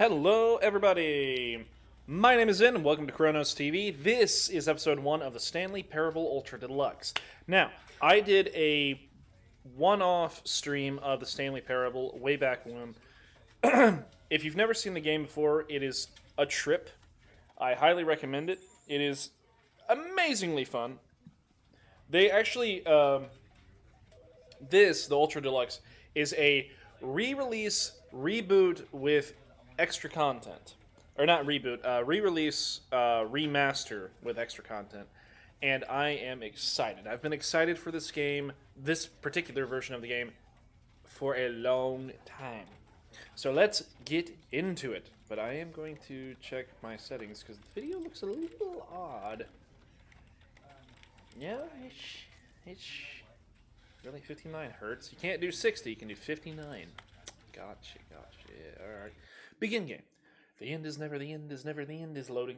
Hello, everybody! My name is Zen, and welcome to Chronos TV. This is episode 1 of the Stanley Parable Ultra Deluxe. Now, I did a one-off stream of the Stanley Parable way back when. If you've never seen the game before, it is a trip. I highly recommend it. It is amazingly fun. They actually, the Ultra Deluxe, is a re-release, reboot with extra content. Or not reboot, re-release, remaster with extra content. And I am excited. I've been excited for this game, this particular version of the game, for a long time. So let's get into it. But I am going to check my settings because the video looks a little odd. Yeah, it's really 59 hertz. You can't do 60, you can do 59. Gotcha. Yeah, alright. Begin game. The end is never the end is never the end is loading.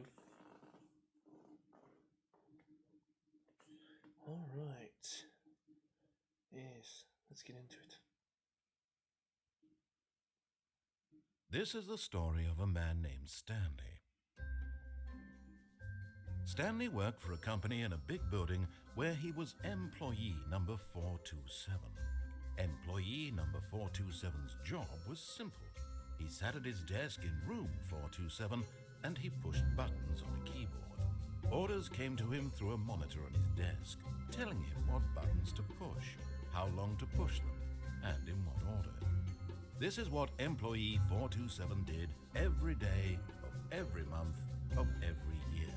Alright. Yes, let's get into it. This is the story of a man named Stanley. Stanley worked for a company in a big building where he was employee number 427. Employee number 427's job was simple. He sat at his desk in room 427 and he pushed buttons on a keyboard. Orders came to him through a monitor on his desk, telling him what buttons to push, how long to push them, and in what order. This is what employee 427 did every day of every month of every year.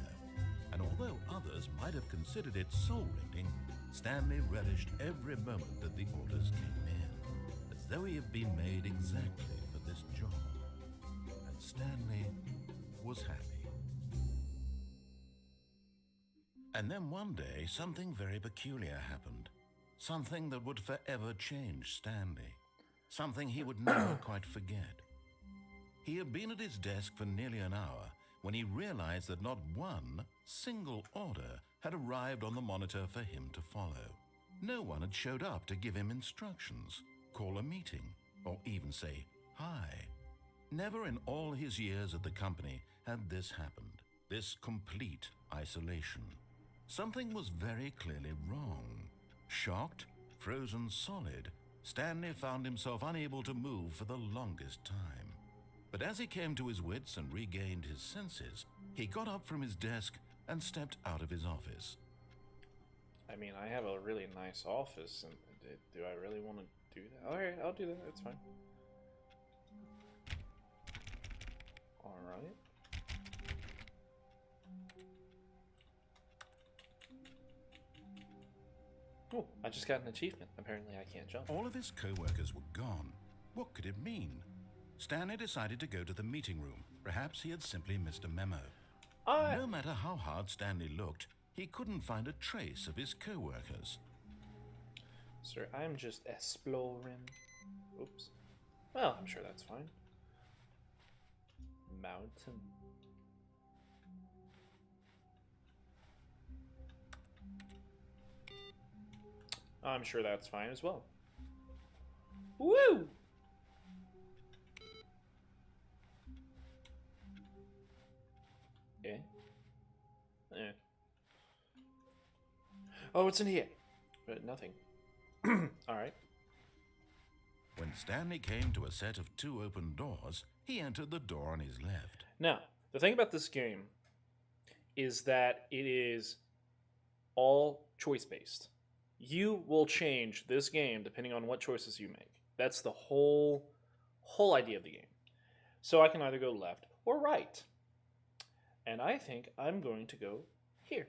And although others might have considered it soul-rending, Stanley relished every moment that the orders came in, as though he had been made exactly for this job. And Stanley was happy. And then one day, something very peculiar happened. Something that would forever change Stanley. Something he would never quite forget. He had been at his desk for nearly an hour when he realized that not one single order had arrived on the monitor for him to follow. No one had showed up to give him instructions, call a meeting, or even say hi. Never in all his years at the company had this happened, this complete isolation. Something was very clearly wrong. Shocked, frozen solid, Stanley found himself unable to move for the longest time. But as he came to his wits and regained his senses, he got up from his desk and stepped out of his office. I mean, I have a really nice office, and do I really want to do that? Alright, I'll do that, it's fine. Alright. Oh, I just got an achievement. Apparently I can't jump. All of his co-workers were gone. What could it mean? Stanley decided to go to the meeting room. Perhaps he had simply missed a memo. No matter how hard Stanley looked, he couldn't find a trace of his co-workers. Sir, I'm just exploring. Oops. Well, I'm sure that's fine. Mountain. I'm sure that's fine as well. Woo! Eh? Eh. Oh, it's in here. But nothing. Alright. When Stanley came to a set of 2 open doors, he entered the door on his left. Now, the thing about this game is that it is all choice-based. You will change this game depending on what choices you make. That's the whole idea of the game. So I can either go left or right. And I think I'm going to go here.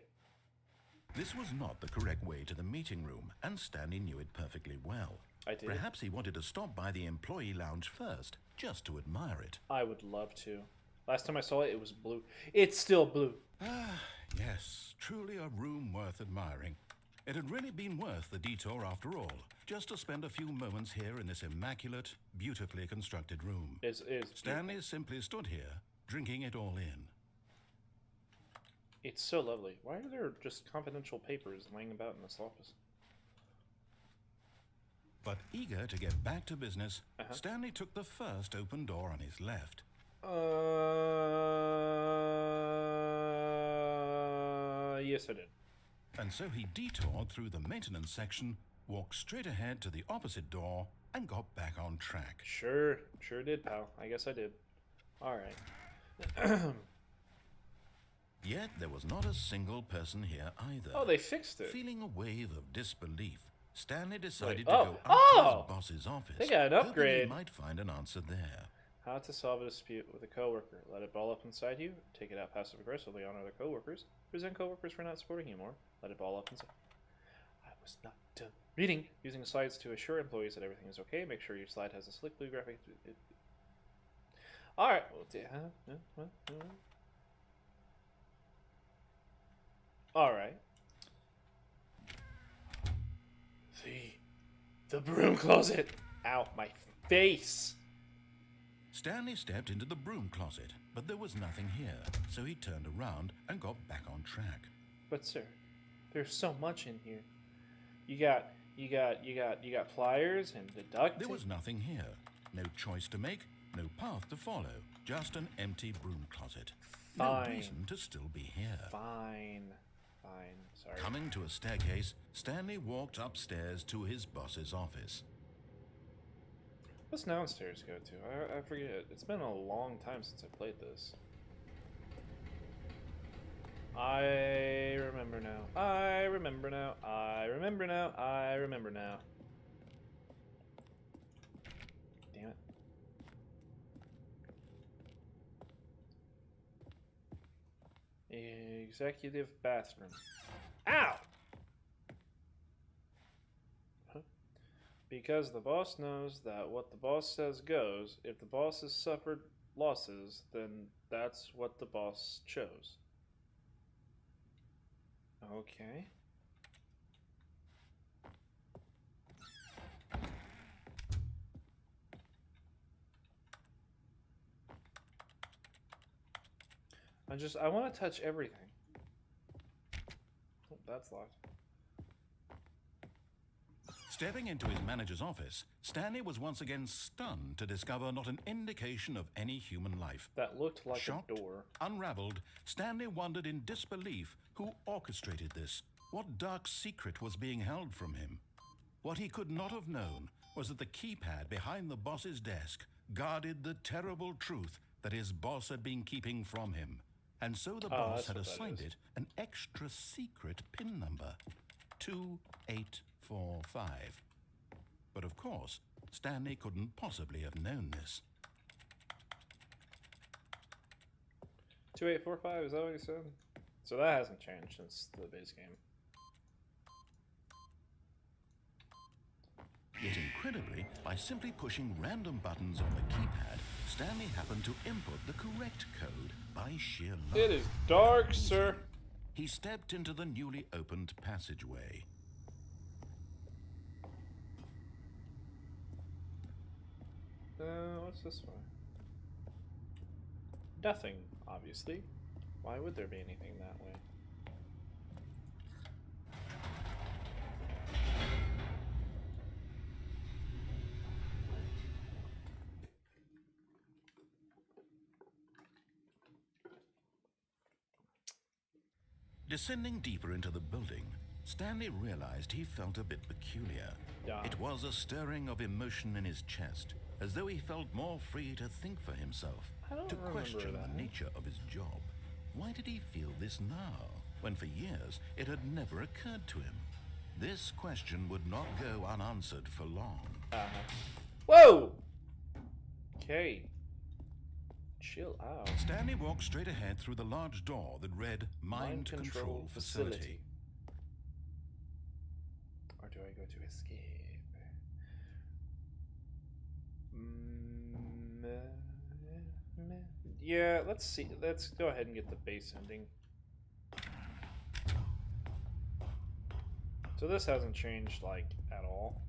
This was not the correct way to the meeting room, and Stanley knew it perfectly well. I did. Perhaps he wanted to stop by the employee lounge first, just to admire it. I would love to. Last time I saw it, it was blue. It's still blue. Ah, yes, truly a room worth admiring. It had really been worth the detour after all, just to spend a few moments here in this immaculate, beautifully constructed room. Stanley simply stood here, drinking it all in. It's so lovely. Why are there just confidential papers laying about in this office? But eager to get back to business, Stanley took the first open door on his left. Yes, I did. And so he detoured through the maintenance section, walked straight ahead to the opposite door, and got back on track. Sure did, pal. I guess I did. All right. Yet there was not a single person here either. Oh, they fixed it. Feeling a wave of disbelief, Stanley decided Wait, to go up to his boss's office. They got an upgrade. Hoping he might find an answer there. How to solve a dispute with a coworker. Let it ball up inside you. Take it out passive-aggressively on other coworkers. Resent coworkers for not supporting you more. Let it ball up inside. I was not done reading. Using slides to assure employees that everything is okay. Make sure your slide has a slick blue graphic. All right. Well, all right. The broom closet. Ow, my face. Stanley stepped into the broom closet, but there was nothing here, so he turned around and got back on track. But sir, there's so much in here. You got pliers and the duct tape. There was nothing here. No choice to make, no path to follow. Just an empty broom closet. Fine. No reason to still be here. Fine. Sorry. Coming to a staircase, Stanley walked upstairs to his boss's office. What's downstairs go to? I forget. It's been a long time since I played this. I remember now. I remember now. Damn it. Executive bathroom. Ow! Huh? Because the boss knows that what the boss says goes. If the boss has suffered losses, then that's what the boss chose. Okay. I want to touch everything. Oh, that's locked. Stepping into his manager's office, Stanley was once again stunned to discover not an indication of any human life. That looked like Shocked, a door. unraveled, Stanley wondered in disbelief who orchestrated this. What dark secret was being held from him? What he could not have known was that the keypad behind the boss's desk guarded the terrible truth that his boss had been keeping from him. And so the boss had assigned it an extra secret PIN number, 2845. But of course, Stanley couldn't possibly have known this. 2845, is that what he said? So that hasn't changed since the base game. Yet incredibly, by simply pushing random buttons on the keypad, Stanley happened to input the correct code by sheer luck. It is dark, sir. He stepped into the newly opened passageway. What's this for? Nothing, obviously. Why would there be anything that way? Descending deeper into the building, Stanley realized he felt a bit peculiar. Yeah. It was a stirring of emotion in his chest, as though he felt more free to think for himself, to question the nature of his job. Why did he feel this now, when for years it had never occurred to him? This question would not go unanswered for long. Whoa! Okay. Chill out. Stanley walked straight ahead through the large door that read Mind Control Facility. Or do I go to escape? Yeah, let's see. Let's go ahead and get the base ending. So this hasn't changed, like, at all.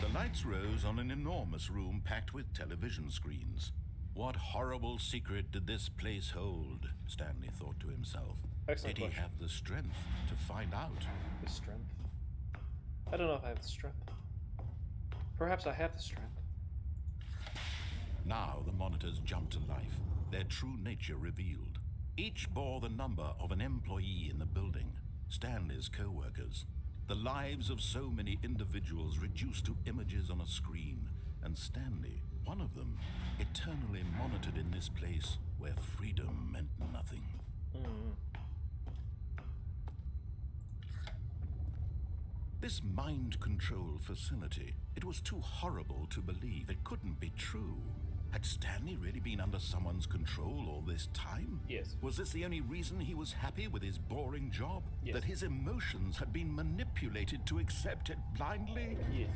The lights rose on an enormous room packed with television screens. What horrible secret did this place hold? Stanley thought to himself. Excellent Did he question. have the strength to find out? The strength? I don't know if I have the strength. Perhaps I have the strength. Now the monitors jumped to life, their true nature revealed. Each bore the number of an employee in the building, Stanley's co-workers. The lives of so many individuals reduced to images on a screen, and Stanley, one of them, eternally monitored in this place where freedom meant nothing. This mind control facility, it was too horrible to believe. It couldn't be true. Had Stanley really been under someone's control all this time? Yes. Was this the only reason he was happy with his boring job? Yes. That his emotions had been manipulated to accept it blindly? Yes.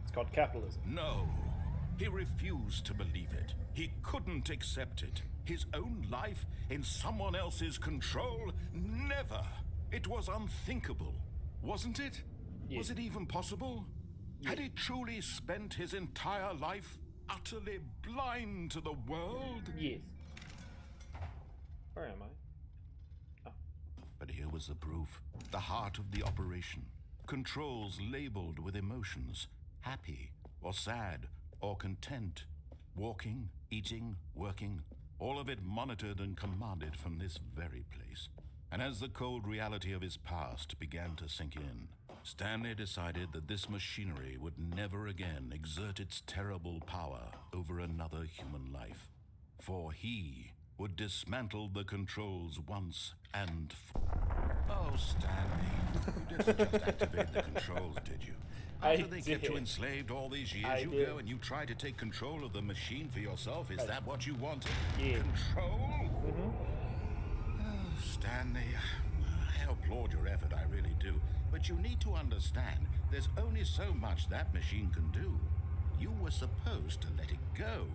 It's called capitalism. No. He refused to believe it. He couldn't accept it. His own life in someone else's control? Never. It was unthinkable. Wasn't it? Yes. Was it even possible? Yes. Had he truly spent his entire life utterly blind to the world? Yes. Where am I? Oh. But here was the proof. The heart of the operation. Controls labeled with emotions. Happy, or sad, or content. Walking, eating, working. All of it monitored and commanded from this very place. And as the cold reality of his past began to sink in, Stanley decided that this machinery would never again exert its terrible power over another human life. For he would dismantle the controls once and for... Oh, Stanley, you didn't just activate the controls, did you? After they kept you enslaved all these years, you go and you try to take control of the machine for yourself. Is that what you wanted? Yeah. Control? Stanley, I applaud your effort, I really do. But you need to understand, there's only so much that machine can do. You were supposed to let it go,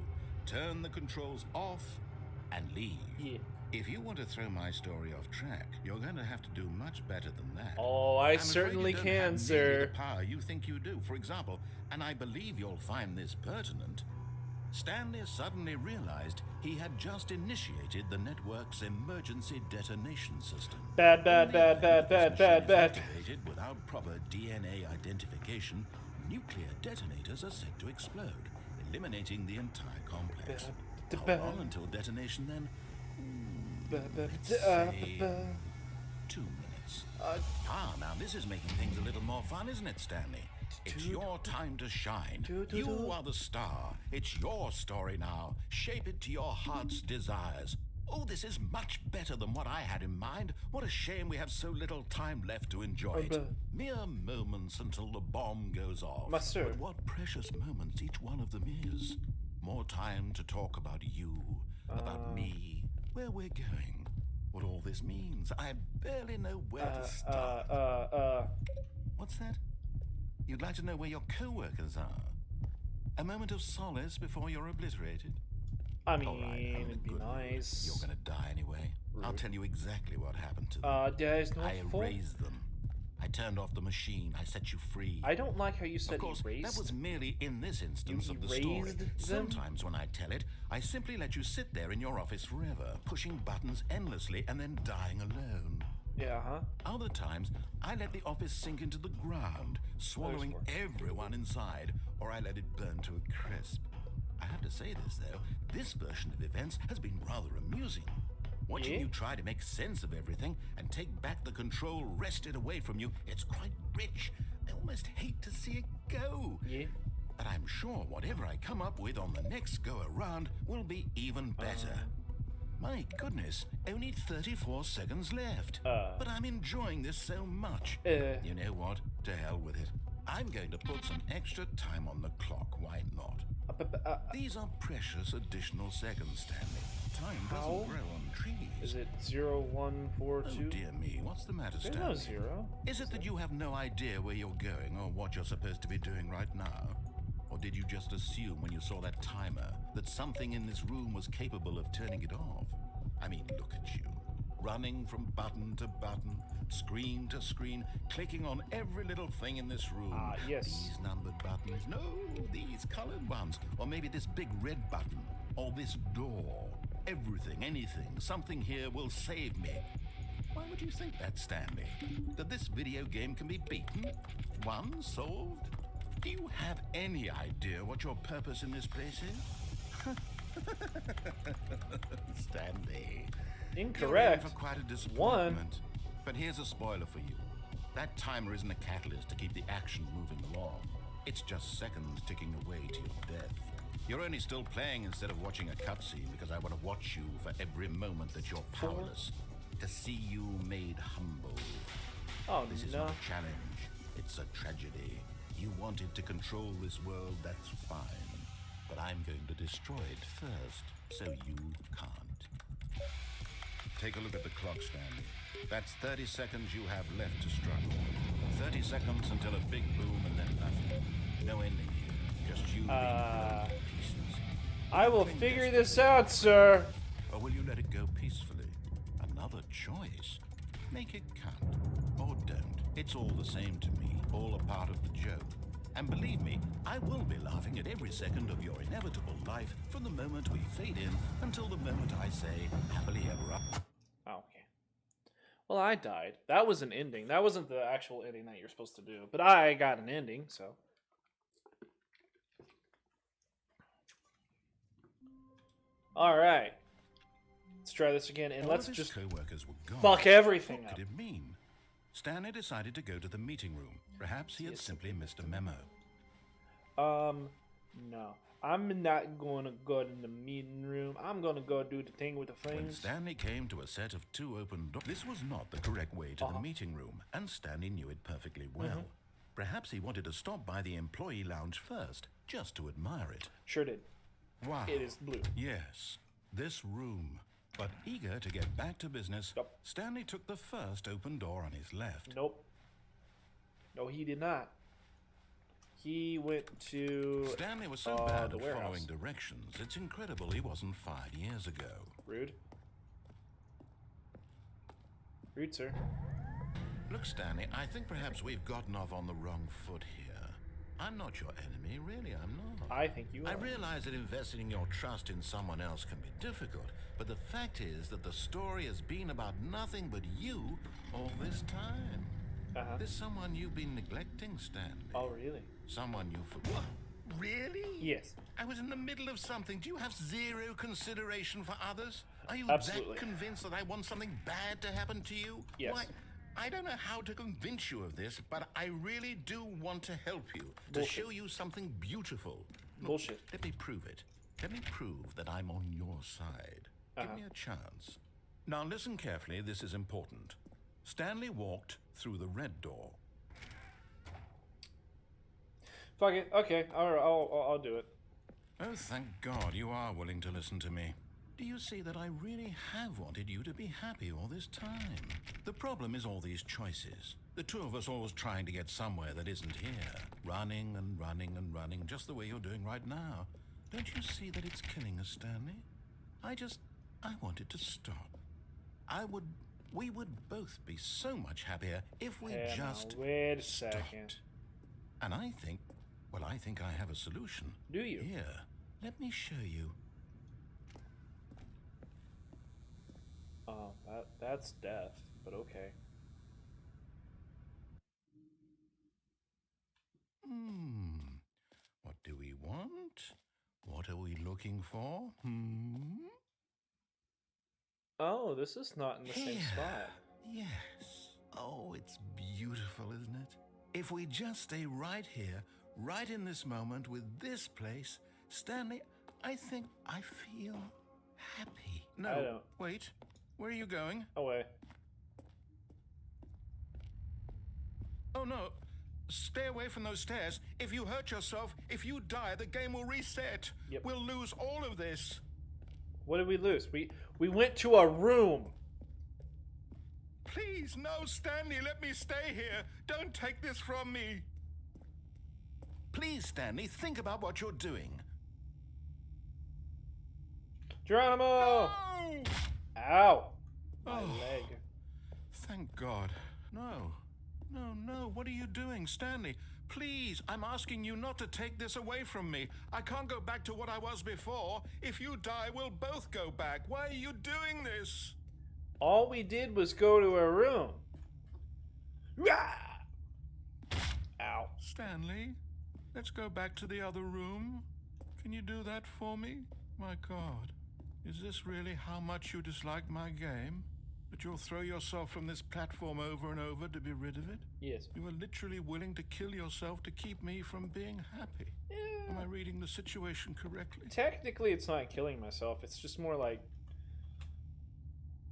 turn the controls off, and leave. Yeah. If you want to throw my story off track, you're going to have to do much better than that. Oh, I I'm afraid certainly you don't can, have nearly sir. the power you think you do. For example, and I believe you'll find this pertinent, Stanley suddenly realized he had just initiated the network's emergency detonation system. Bad. Activated without proper DNA identification, nuclear detonators are set to explode, eliminating the entire complex. How long until detonation then? Let's say 2 minutes. Now this is making things a little more fun, isn't it, Stanley? It's your time to shine. You are the star. It's your story now. Shape it to your heart's desires. Oh, this is much better than what I had in mind. What a shame we have so little time left to enjoy it. Mere moments until the bomb goes off. Master. But what precious moments each one of them is. More time to talk about you, about me, where we're going, what all this means. I barely know where to start. What's that? You'd like to know where your co-workers are? A moment of solace before you're obliterated? I mean, All right, it'd be good. nice. You're gonna die anyway. I'll tell you exactly what happened to them. There's no I fault. erased them. I turned off the machine. I set you free. I don't like how you said Of course, erased. that was merely in this instance You of the story. erased them? Sometimes when I tell it, I simply let you sit there in your office forever, pushing buttons endlessly and then dying alone. Yeah, huh? Other times, I let the office sink into the ground, swallowing everyone inside, or I let it burn to a crisp. I have to say this, though, this version of events has been rather amusing. Watching you try to make sense of everything and take back the control wrested away from you, it's quite rich. I almost hate to see it go. Yeah. But I'm sure whatever I come up with on the next go-around will be even better. My goodness, only 34 seconds left. But I'm enjoying this so much. You know what? To hell with it. I'm going to put some extra time on the clock. Why not? These are precious additional seconds, Stanley. Time doesn't grow on trees. Is it 0, 1, 4, 2? Oh dear me, what's the matter, There's Stanley? no 0. Is it that you have no idea where you're going or what you're supposed to be doing right now? Or did you just assume when you saw that timer that something in this room was capable of turning it off? I mean, look at you. Running from button to button, screen to screen, clicking on every little thing in this room. Yes. These numbered buttons. No, these colored ones. Or maybe this big red button. Or this door. Everything, anything, something here will save me. Why would you think that, Stanley? That this video game can be beaten? Won? Solved? Do you have any idea what your purpose in this place is? Stanley. Incorrect. You're in for quite a disappointment. But here's a spoiler for you. That timer isn't a catalyst to keep the action moving along. It's just seconds ticking away to your death. You're only still playing instead of watching a cutscene because I want to watch you for every moment that you're powerless. To see you made humble. Oh, This is no. not a challenge. It's a tragedy. You wanted to control this world, that's fine. But I'm going to destroy it first, so you can't. Take a look at the clock, Stanley. That's 30 seconds you have left to struggle. 30 seconds until a big boom and then nothing. No ending here. Just you being blown to pieces. I will figure this out, sir. Or will you let it go peacefully? Another choice. Make it count. Or don't. It's all the same to me. All a part of the joke. And believe me, I will be laughing at every second of your inevitable life from the moment we fade in until the moment I say, happily ever after. Oh, okay. Well, I died. That was an ending. That wasn't the actual ending that you're supposed to do. But I got an ending, so. Alright. Let's try this again, and All let's of his just co-workers were gone. fuck everything What up. could it mean? Stanley decided to go to the meeting room. Perhaps he had simply missed a memo. No. I'm not gonna go to the meeting room. I'm gonna go do the thing with the When flames. Stanley came to a set of two open doors, this was not the correct way to the meeting room, and Stanley knew it perfectly well. Perhaps he wanted to stop by the employee lounge first, just to admire it. Sure did. Wow. It is blue. Yes, this room. But eager to get back to business, Nope. Stanley took the first open door on his left. Nope. No, he did not. He went to Stanley was so bad the at warehouse. following directions, it's incredible he wasn't 5 years ago. Rude. Rude, sir. Look, Stanley, I think perhaps we've gotten off on the wrong foot here. I'm not your enemy, really, I'm not. I think you are. I realize that investing your trust in someone else can be difficult, but the fact is that the story has been about nothing but you all this time. There's someone you've been neglecting, Stanley. Oh, really? Someone you forgot. Really? Yes. I was in the middle of something. Do you have zero consideration for others? Are you Absolutely. that convinced that I want something bad to happen to you? Yes. Why, I don't know how to convince you of this, but I really do want to help you, to Bullshit. show you something beautiful. Look, Bullshit. Let me prove it. Let me prove that I'm on your side. Give me a chance. Now listen carefully, this is important. Stanley walked through the red door. Fuck it. Okay. I'll do it. Oh, thank God you are willing to listen to me. Do you see that I really have wanted you to be happy all this time? The problem is all these choices. The two of us always trying to get somewhere that isn't here. Running and running and running, just the way you're doing right now. Don't you see that it's killing us, Stanley? I wanted to stop. We would both be so much happier if we Hey, just now, wait a stopped. second. And I think I have a solution. Do you? Here, let me show you. Oh, that's death. But okay. What do we want? What are we looking for? Oh, this is not in the same spot. Yes. Oh, it's beautiful, isn't it? If we just stay right here, right in this moment with this place, Stanley, I think I feel happy. No, I don't. wait. Where are you going? Away. Oh, no. Stay away from those stairs. If you hurt yourself, if you die, the game will reset. Yep. We'll lose all of this. What did we lose? We went to a room. Please, no, Stanley, let me stay here. Don't take this from me. Please, Stanley, think about what you're doing. Geronimo! No! Ow! My Oh. leg. Thank God. No. No, what are you doing, Stanley? Please, I'm asking you not to take this away from me. I can't go back to what I was before. If you die, we'll both go back. Why are you doing this? All we did was go to a room. Rah! Ow. Stanley? let's go back to the other room. Can you do that for me? My God, is this really how much you dislike my game? That you'll throw yourself from this platform over and over to be rid of it? Yes. You are literally willing to kill yourself to keep me from being happy. Yeah. Am I reading the situation correctly? Technically, it's not killing myself. It's just more like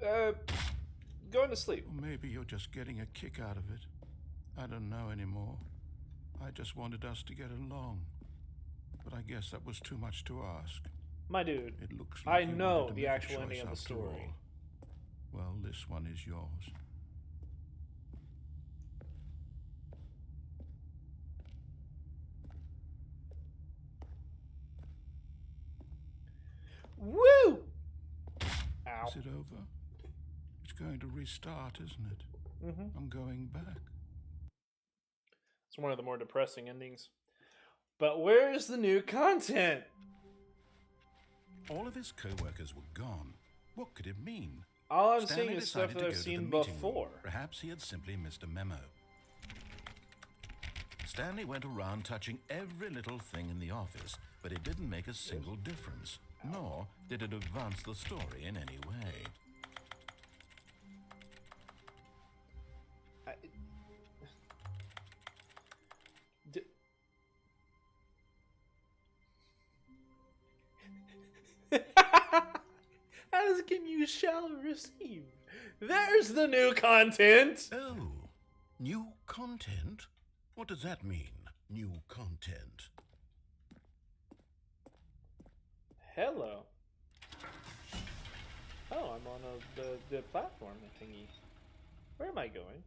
going to sleep. Or maybe you're just getting a kick out of it. I don't know anymore. I just wanted us to get along. But I guess that was too much to ask. My dude, It looks like I you know wanted to the make a actual ending choice of the after story. all. Well, this one is yours. Woo! Ow. Is it over? It's going to restart, isn't it? Mm-hmm. I'm going back. It's one of the more depressing endings. But where's the new content? All of his co-workers were gone. What could it mean? All I'm Stanley seeing is stuff decided that to I've go to the seen meeting room. before. Perhaps he had simply missed a memo. Stanley went around touching every little thing in the office, but it didn't make a single difference, nor did it advance the story in any way. As can you shall receive. There's the new content. Oh, new content? What does that mean, new content? Hello. Oh, I'm on the platform thingy. Where am I going?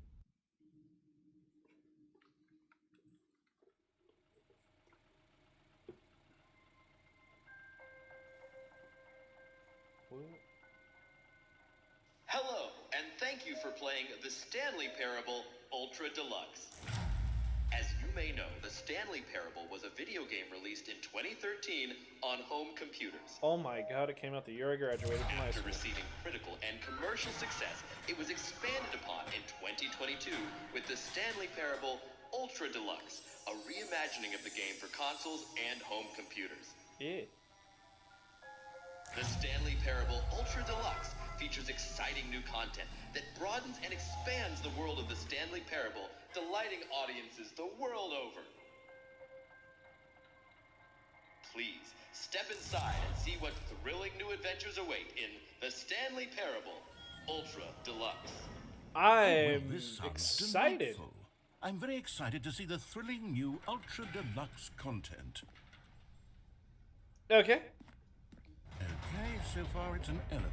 Hello, and thank you for playing the Stanley Parable Ultra Deluxe. As you may know, the Stanley Parable was a video game released in 2013 on home computers. Oh my god, it came out the year I graduated from high After school. receiving critical and commercial success, it was expanded upon in 2022 with the Stanley Parable Ultra Deluxe, a reimagining of the game for consoles and home computers. Yeah. The Stanley Parable Ultra Deluxe features exciting new content that broadens and expands the world of the Stanley Parable, delighting audiences the world over. Please, step inside and see what thrilling new adventures await in the Stanley Parable Ultra Deluxe. I'm This sounds excited. delightful. I'm very excited to see the thrilling new Ultra Deluxe content. Okay. Okay, so far it's an elevator.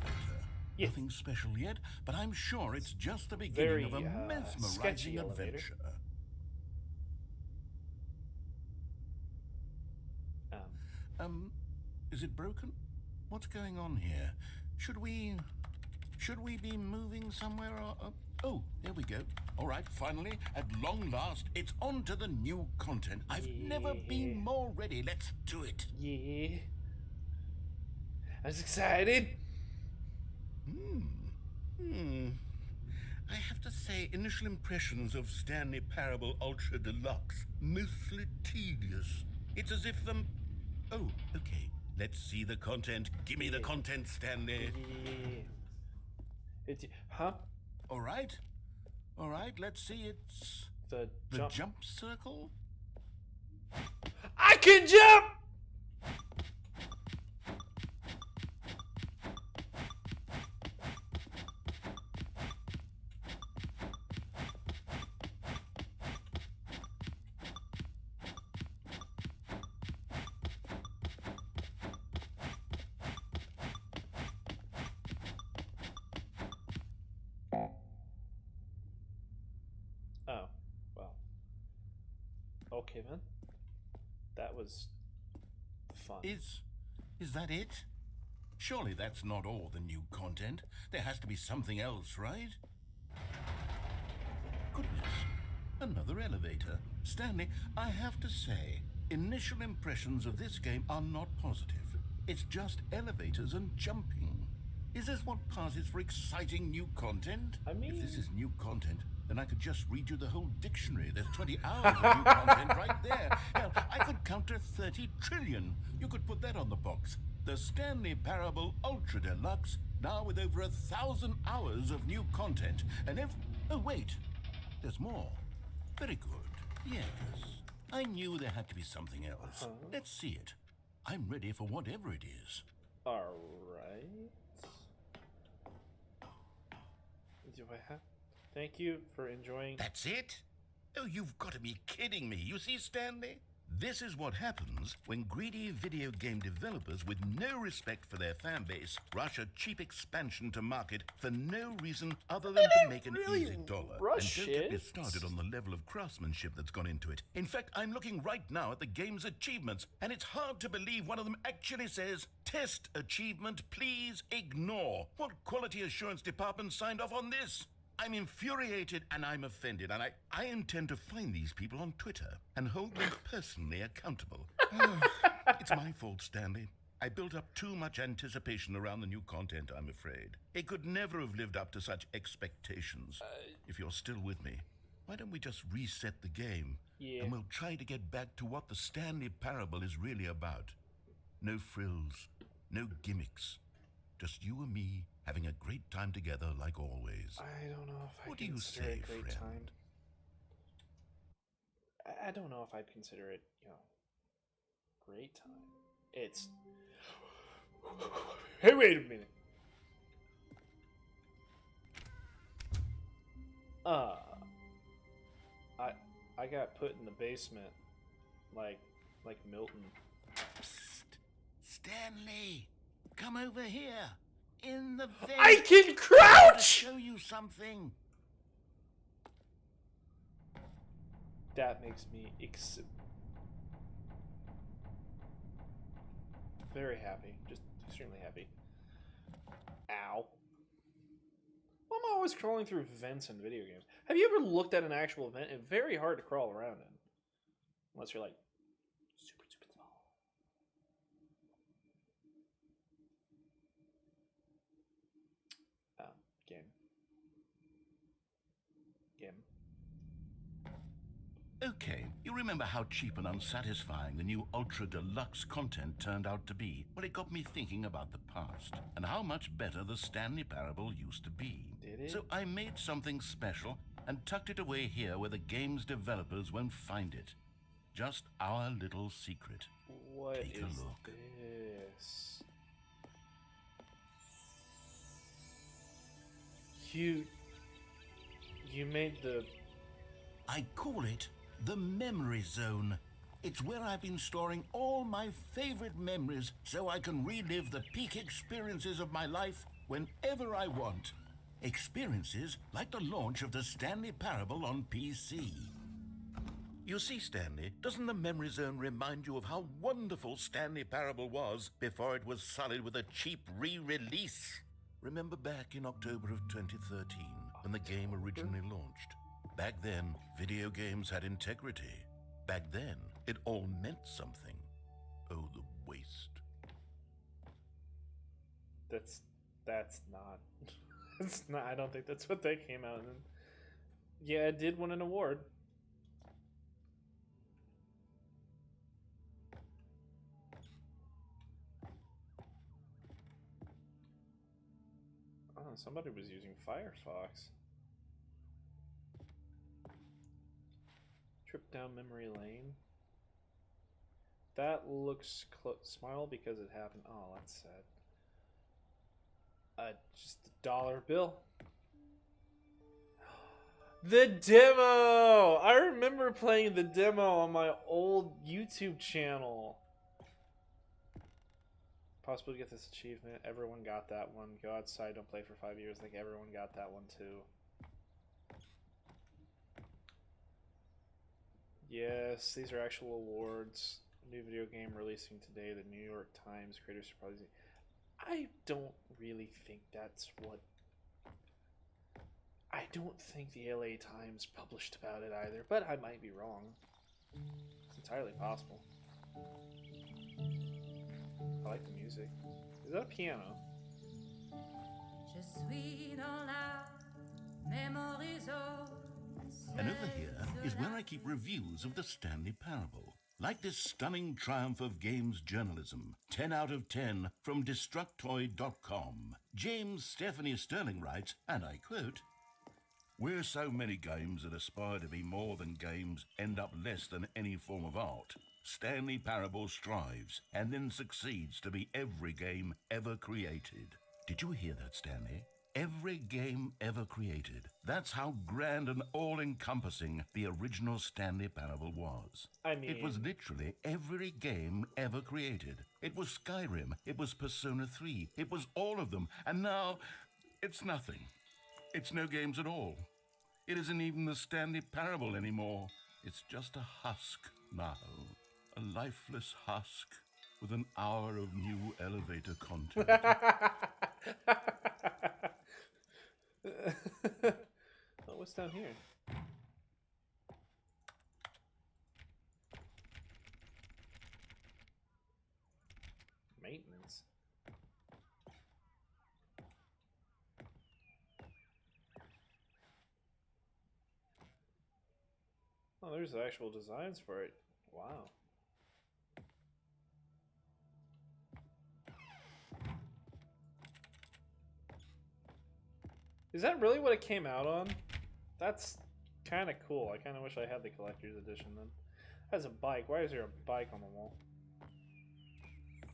Yes. Nothing special yet, but I'm sure it's just the Very, beginning of a sketchy mesmerizing elevator. adventure. Is it broken? What's going on here? Should we be moving somewhere or... oh, there we go. All right, finally, at long last, it's on to the new content. I've never been more ready. Let's do it. Yeah. I was excited. I have to say, initial impressions of Stanley Parable Ultra Deluxe, mostly tedious. It's as if them... oh, okay. Let's see the content. Give me the content, Stanley. Yeah. Huh? All right, let's see. It's The the jump circle. I can jump! Oh, well. Okay then. That was fun. Is that it? Surely that's not all the new content. There has to be something else, right? Goodness, another elevator. Stanley, I have to say, initial impressions of this game are not positive. It's just elevators and jumping. Is this what passes for exciting new content? I mean- if this is new content, then I could just read you the whole dictionary. There's 20 hours of new content right there. Hell, I could count to 30 trillion. You could put that on the box. The Stanley Parable Ultra Deluxe, now with over 1,000 hours of new content. And oh, wait. There's more. Very good. Yes. I knew there had to be something else. Let's see it. I'm ready for whatever it is. All right. Do I have? Thank you for enjoying. That's it? Oh, you've got to be kidding me. You see, Stanley? This is what happens when greedy video game developers with no respect for their fan base rush a cheap expansion to market for no reason other than to make an easy dollar. And don't get me started on the level of craftsmanship that's gone into it. In fact, I'm looking right now at the game's achievements, and it's hard to believe one of them actually says, "Test achievement, please ignore." What quality assurance department signed off on this? I'm infuriated and I'm offended, and I intend to find these people on Twitter and hold them personally accountable. It's my fault, Stanley. I built up too much anticipation around the new content, I'm afraid. It could never have lived up to such expectations. If you're still with me, why don't we just reset the game? And we'll try to get back to what the Stanley Parable is really about. No frills, no gimmicks. Just you and me having a great time together like always. I don't know if What I do you consider say, it a great friend? time. I don't know if I'd consider it, great time. It's. Hey, wait a minute. I got put in the basement, like Milton. Psst, Stanley, come over here. In the vent. I can crouch. Show you something. That makes me very happy, just extremely happy. Ow. Why am I always crawling through vents in video games? Have you ever looked at an actual vent? It's very hard to crawl around in. Unless you're like super small. Game. Okay, you remember how cheap and unsatisfying the new Ultra Deluxe content turned out to be? Well, it got me thinking about the past and how much better the Stanley Parable used to be. Did it? So I made something special and tucked it away here where the game's developers won't find it. Just our little secret. What Take a is look. this? You made the... I call it the Memory Zone. It's where I've been storing all my favorite memories so I can relive the peak experiences of my life whenever I want. Experiences like the launch of the Stanley Parable on PC. You see, Stanley, doesn't the Memory Zone remind you of how wonderful Stanley Parable was before it was sullied with a cheap re-release? Remember back in October of 2013 when the game originally launched? Back then, video games had integrity. Back then, it all meant something. Oh, the waste. That's not... It's not... I don't think that's what they came out in. Yeah, it did win an award. Oh, somebody was using Firefox. Trip down memory lane. That looks smile because it happened. Oh, that's sad. Just a dollar bill. The demo! I remember playing the demo on my old YouTube channel. Possible to get this achievement. Everyone got that one. Go outside, don't play for 5 years. I think everyone got that one too. Yes, these are actual awards. New video game releasing today. The New York Times Creator Surprise. I don't really think that's what... I don't think the LA Times published about it either, but I might be wrong. It's entirely possible. I like the music. Is that a piano? Je suis dans la memory zone. And over here is where I keep reviews of the Stanley Parable. Like this stunning triumph of games journalism, 10 out of 10 from Destructoid.com. James Stephanie Sterling writes, and I quote, "Where so many games that aspire to be more than games end up less than any form of art, Stanley Parable strives and then succeeds to be every game ever created." Did you hear that, Stanley? Every game ever created. That's how grand and all-encompassing the original Stanley Parable was. I mean, it was literally every game ever created. It was Skyrim. It was Persona 3. It was all of them. And now, it's nothing. It's no games at all. It isn't even the Stanley Parable anymore. It's just a husk now. A lifeless husk with an hour of new elevator content. Oh, what's down here? Maintenance. Oh, there's the actual designs for it. Wow. Is that really what it came out on? That's kind of cool. I kind of wish I had the collector's edition then. It has a bike. Why is there a bike on the wall?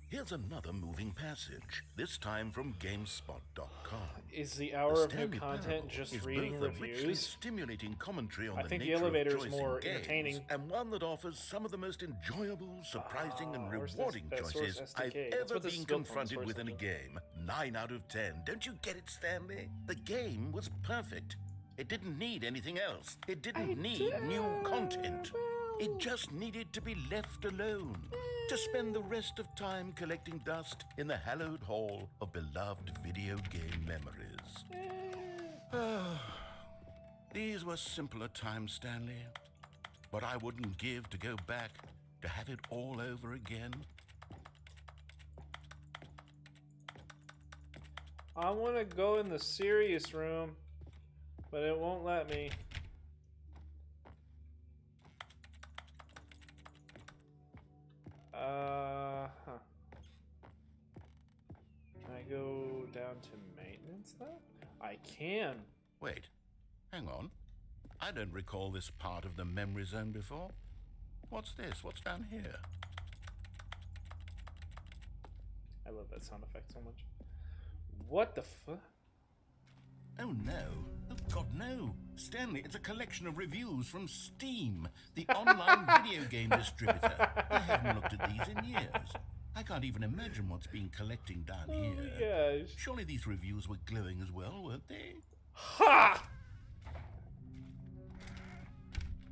Here's another moving passage, this time from GameSpot.com. Is the hour of new content just reading both a richly reviews? stimulating commentary on I the think the nature elevator of is choice more in games, entertaining. and one that offers some of the most enjoyable, surprising, and where's this rewarding best choices source I've SDK? That's ever what this is been built from, confronted source with in a engine. game. 9 out of 10. Don't you get it, Stanley? The game was perfect. It didn't need anything else. It didn't need new content. It just needed to be left alone, to spend the rest of time collecting dust in the hallowed hall of beloved video game memories. These were simpler times, Stanley, but I wouldn't give to go back to have it all over again. I want to go in the serious room, but it won't let me. Huh. Can I go down to maintenance though? I can. Wait, hang on. I don't recall this part of the memory zone before. What's this? What's down here? I love that sound effect so much. What the fuck? Oh no. Oh God, no. Stanley, it's a collection of reviews from Steam, the online video game distributor. I haven't looked at these in years. I can't even imagine what's been collecting down here. Oh gosh. Surely these reviews were glowing as well, weren't they? Ha!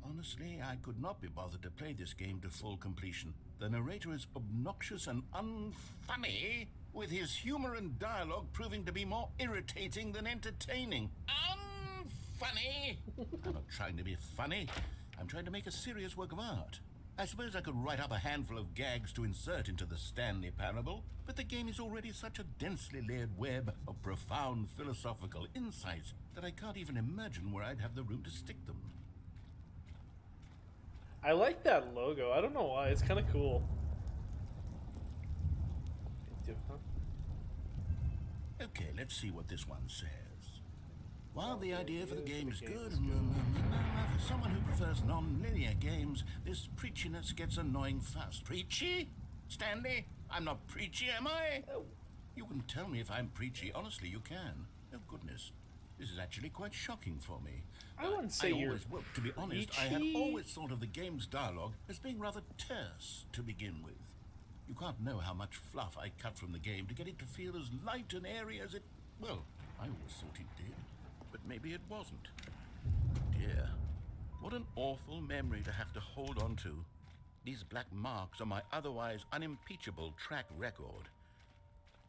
Honestly, I could not be bothered to play this game to full completion. The narrator is obnoxious and unfunny, with his humor and dialogue proving to be more irritating than entertaining. Unfunny! I'm not trying to be funny. I'm trying to make a serious work of art. I suppose I could write up a handful of gags to insert into the Stanley Parable, but the game is already such a densely layered web of profound philosophical insights that I can't even imagine where I'd have the room to stick them. I like that logo. I don't know why. It's kind of cool. Okay, let's see what this one says. While the idea for the game is good, for someone who prefers non-linear games, this preachiness gets annoying fast. Preachy? Stanley? I'm not preachy, am I? You can tell me if I'm preachy. Honestly, you can. Oh, goodness. This is actually quite shocking for me. I wouldn't say you're Well, to be honest, I had always thought of the game's dialogue as being rather terse to begin with. You can't know how much fluff I cut from the game to get it to feel as light and airy as it... Well, I always thought it did, but maybe it wasn't. Dear, what an awful memory to have to hold on to. These black marks on my otherwise unimpeachable track record.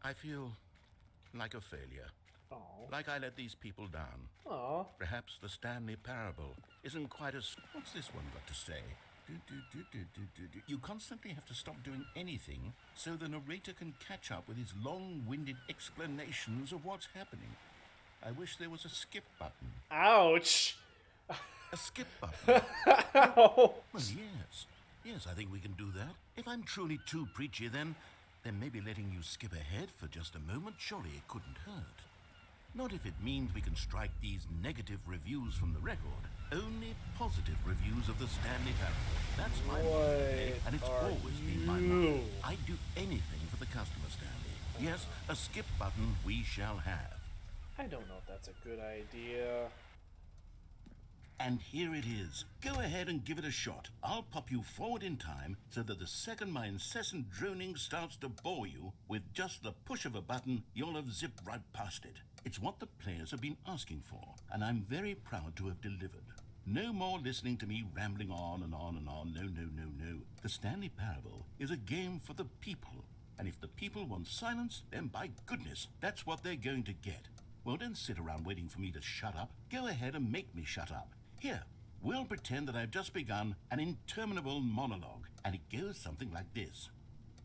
I feel like a failure. Aww. Like I let these people down. Aww. Perhaps the Stanley Parable isn't quite as... What's this one got to say? You constantly have to stop doing anything so the narrator can catch up with his long-winded explanations of what's happening. I wish there was a skip button. Ouch! A skip button. Ow. Well, yes. Yes, I think we can do that. If I'm truly too preachy, then maybe letting you skip ahead for just a moment, surely it couldn't hurt. Not if it means we can strike these negative reviews from the record. Only positive reviews of the Stanley Parable. That's my motto, and it's always been my motto. I'd do anything for the customer, Stanley. Yes, a skip button we shall have. I don't know if that's a good idea. And here it is. Go ahead and give it a shot. I'll pop you forward in time so that the second my incessant droning starts to bore you, with just the push of a button, you'll have zipped right past it. It's what the players have been asking for, and I'm very proud to have delivered. No more listening to me rambling on and on and on. No, no, no, no. The Stanley Parable is a game for the people. And if the people want silence, then by goodness, that's what they're going to get. Well, don't sit around waiting for me to shut up. Go ahead and make me shut up. Here, we'll pretend that I've just begun an interminable monologue, and it goes something like this.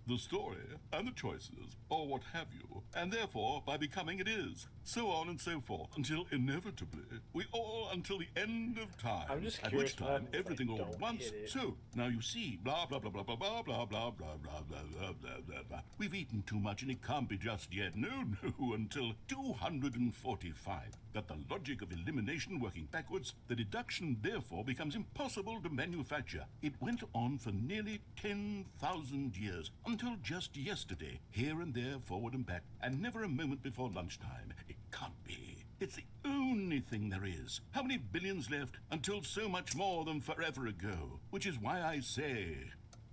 The story and the choices, or what have you, and therefore by becoming it is, so on and so forth, until inevitably, we all until the end of time, I'm just at curious which time everything all at don't once, hit it. so, now you see, blah, blah, blah, blah, blah, blah, blah, blah, blah, blah, blah, blah, blah, blah, blah. We've eaten too much and it can't be just yet, no, until 245. That the logic of elimination working backwards, the deduction therefore becomes impossible to manufacture. It went on for nearly 10,000 years, until just yesterday, here and there, forward and back, and never a moment before lunchtime. It can't be. It's the only thing there is. How many billions left until so much more than forever ago? Which is why I say,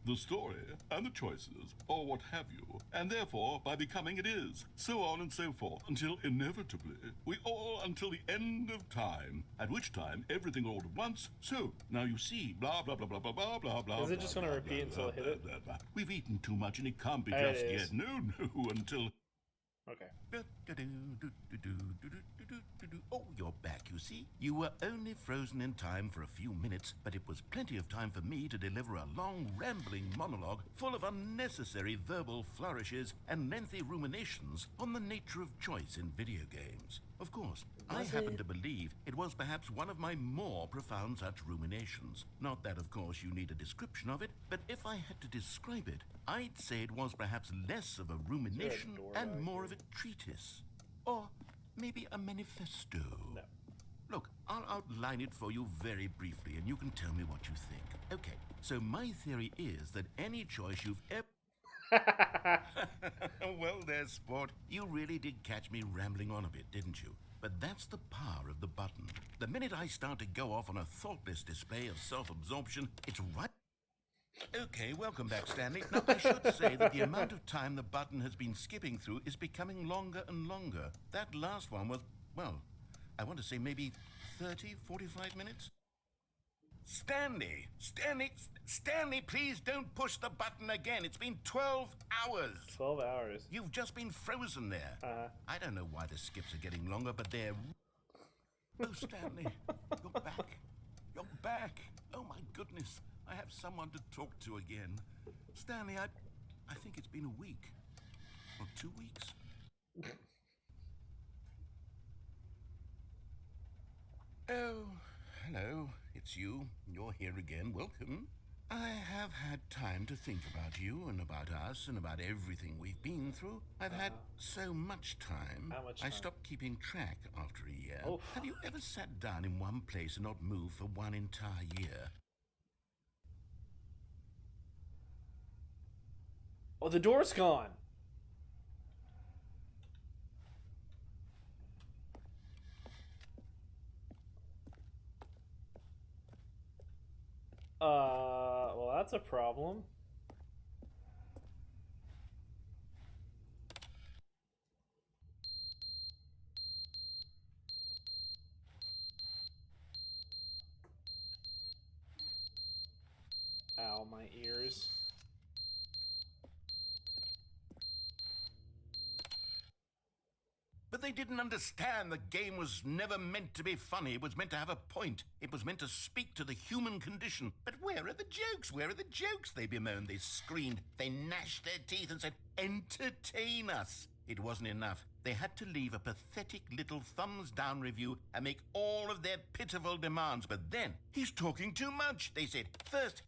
the story and the choices, or what have you, and therefore by becoming it is, so on and so forth, until inevitably, we all until the end of time, at which time everything all at once, so, now you see, blah, blah, blah, blah, blah, blah, blah, blah. Is it just going to repeat until I hit it? We've eaten too much and it can't be It just is. yet, no, until... Okay. Oh, you're back, you see. You were only frozen in time for a few minutes, but it was plenty of time for me to deliver a long, rambling monologue full of unnecessary verbal flourishes and lengthy ruminations on the nature of choice in video games. Of course, I happen to believe it was perhaps one of my more profound such ruminations. Not that, of course, you need a description of it, but if I had to describe it, I'd say it was perhaps less of a rumination and more of a treatise. Or maybe a manifesto. No. Look, I'll outline it for you very briefly, and you can tell me what you think. Okay, so my theory is that any choice you've ever... Well there, sport. You really did catch me rambling on a bit, didn't you? But that's the power of the button. The minute I start to go off on a thoughtless display of self-absorption, it's right... Okay, welcome back, Stanley. Now, I should say that the amount of time the button has been skipping through is becoming longer and longer. That last one was, well, I want to say maybe 30, 45 minutes? Stanley, please don't push the button again. It's been 12 hours. 12 hours. You've just been frozen there. I don't know why the skips are getting longer, but they're... Oh, Stanley, you're back. You're back. Oh, my goodness. I have someone to talk to again. Stanley, I think it's been a week. Or 2 weeks. Oh, hello. It's you. You're here again. Welcome. I have had time to think about you and about us and about everything we've been through. I've had so much time. How much I time? stopped keeping track after a year. Oh. Have you ever sat down in one place and not moved for one entire year? Oh, the door's gone. Well, that's a problem. Ow, my ears. But they didn't understand the game was never meant to be funny. It was meant to have a point. It was meant to speak to the human condition. But where are the jokes? Where are the jokes? They bemoaned, they screamed, they gnashed their teeth and said, entertain us. It wasn't enough. They had to leave a pathetic little thumbs-down review and make all of their pitiful demands. But then, he's talking too much, they said. First,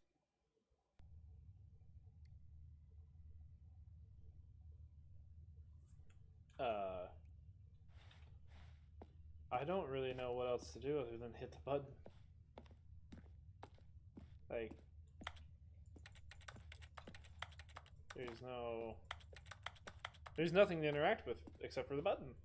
I don't really know what else to do other than hit the button. Like, there's nothing to interact with except for the button.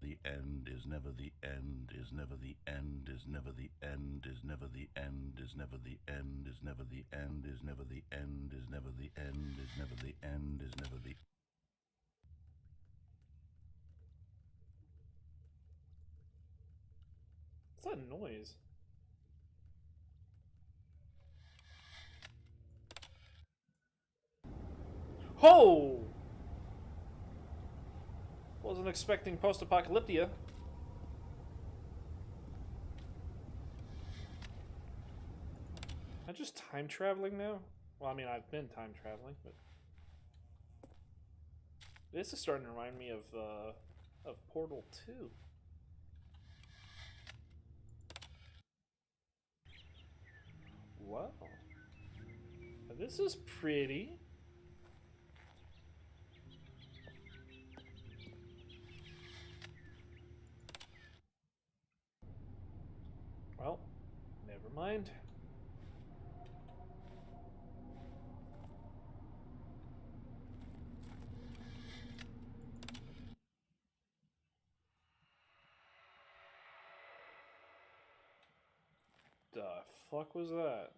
the end is never the end, is never the end, is never the end, is never the end, is never the end, is never the end, is never the end, is never the end, is never the end, is never the. What's that noise? Ho! Wasn't expecting post-apocalyptia. Am I just time traveling now? Well, I mean, I've been time traveling, but this is starting to remind me of Portal 2. Wow, this is pretty. Well, never mind. The fuck was that?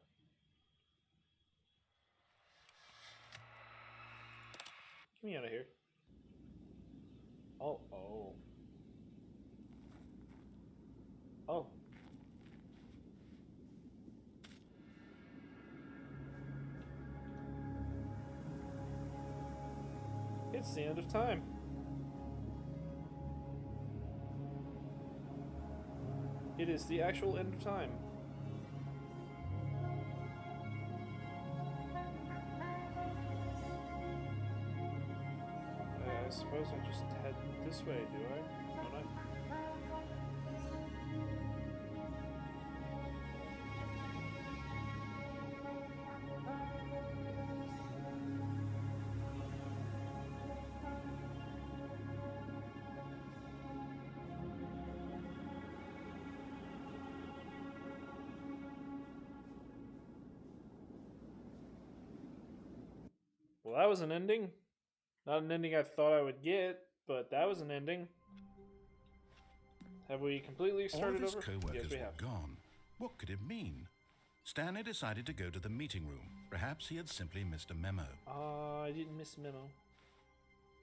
Get me out of here. Oh. Oh. It's the end of time. It is the actual end of time. I suppose I just head this way, do I? Don't I? Well, that was an ending. Not an ending I thought I would get, but that was an ending. Have we completely started All of his over? co-workers Yes, we were have. gone. What could it mean? Stanley decided to go to the meeting room. Perhaps he had simply missed a memo. I didn't miss a memo.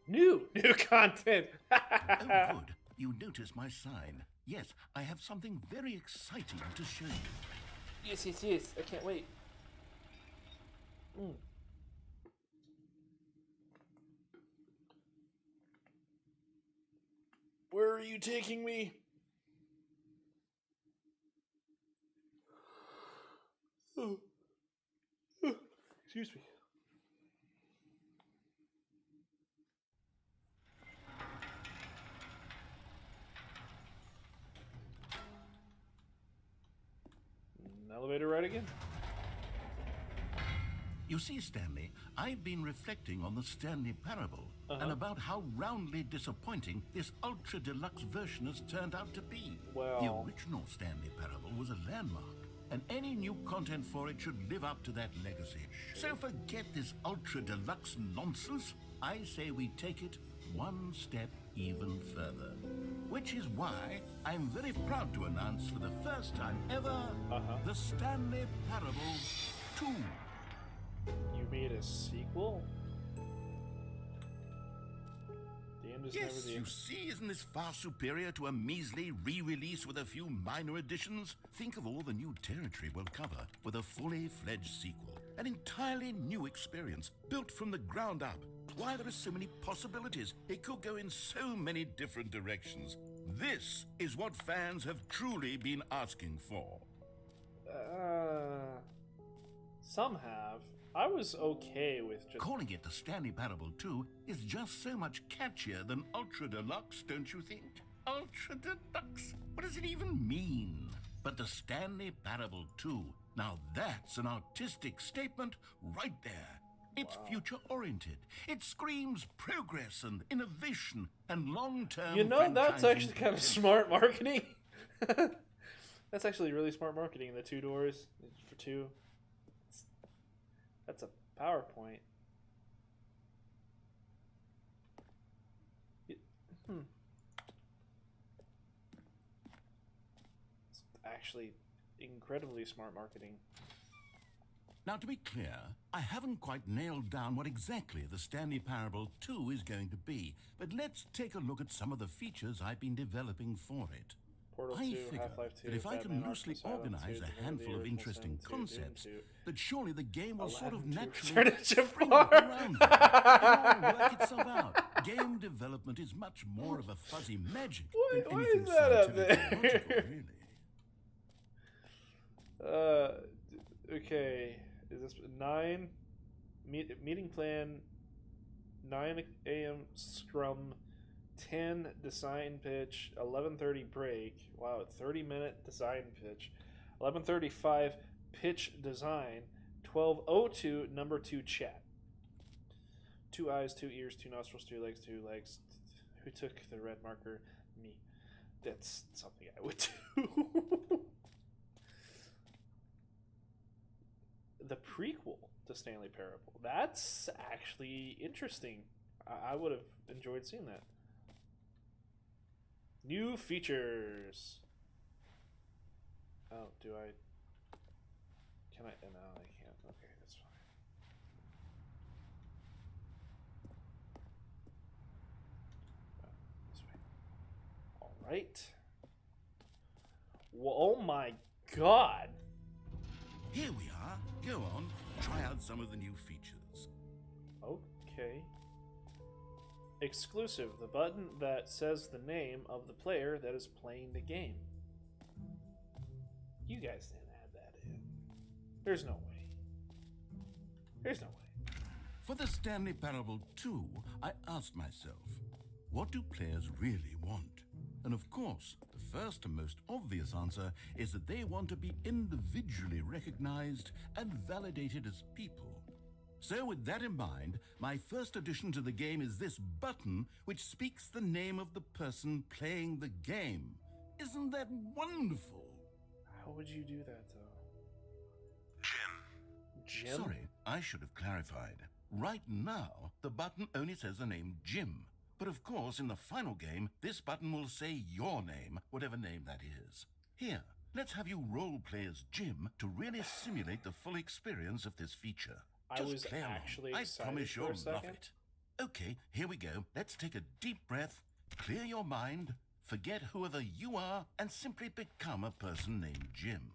New content. Oh, good. You noticed my sign. Yes, I have something very exciting to show you. Yes. I can't wait. Where are you taking me? Excuse me. Elevator ride again? You see, Stanley, I've been reflecting on the Stanley Parable and about how roundly disappointing this ultra deluxe version has turned out to be. Well, the original Stanley Parable was a landmark, and any new content for it should live up to that legacy. So forget this ultra deluxe nonsense. I say we take it one step even further. Which is why I'm very proud to announce for the first time ever the Stanley Parable 2. You made a sequel? The end is never Yes, the you end. see, isn't this far superior to a measly re-release with a few minor additions? Think of all the new territory we'll cover with a fully fledged sequel. An entirely new experience, built from the ground up. Why, there are so many possibilities. It could go in so many different directions. This is what fans have truly been asking for. Some have. I was okay with just... Calling it the Stanley Parable 2 is just so much catchier than Ultra Deluxe, don't you think? Ultra Deluxe? What does it even mean? But the Stanley Parable 2, now that's an artistic statement right there. It's future-oriented. It screams progress and innovation and long-term... You know, that's actually kind of smart marketing. That's actually really smart marketing. The 2 doors for 2. That's a PowerPoint. It's actually incredibly smart marketing. Now, to be clear, I haven't quite nailed down what exactly the Stanley Parable 2 is going to be, but let's take a look at some of the features I've been developing for it. Portal I 2, figure Half-Life 2, that if I Batman can loosely Arkham Asylum organize 2, a handful of interesting concepts, that surely the game will sort of naturally Turn it to spring far. around them. It'll all work itself out. Game development is much more of a fuzzy magic than Why anything is that up scientific or there? logical, really. Okay. Is this 9? Meeting plan 9 a.m. scrum, 10 design pitch, 11:30 break. Wow, 30-minute design pitch. 11:35 pitch design, 12:02 number 2 chat. 2 eyes, 2 ears, 2 nostrils, 2 legs, 2 legs. Who took the red marker? Me. That's something I would do. The prequel to Stanley Parable. That's actually interesting. I would have enjoyed seeing that. New features. Oh, do I? Can I? No, I can't. Okay, that's fine. This way. All right. Well, oh my God. Here we are. Go on, try out some of the new features. Okay. Exclusive, the button that says the name of the player that is playing the game. You guys didn't add that in. There's no way. There's no way. For the Stanley Parable 2, I asked myself, what do players really want? And of course, the first and most obvious answer is that they want to be individually recognized and validated as people. So with that in mind, my first addition to the game is this button which speaks the name of the person playing the game. Isn't that wonderful? How would you do that, though? Jim? Sorry, I should have clarified. Right now, the button only says the name Jim. But of course, in the final game, this button will say your name, whatever name that is. Here, let's have you role-play as Jim to really simulate the full experience of this feature. I Just was play along. actually I excited promise for you'll a love second. it. Okay, here we go. Let's take a deep breath, clear your mind, forget whoever you are, and simply become a person named Jim.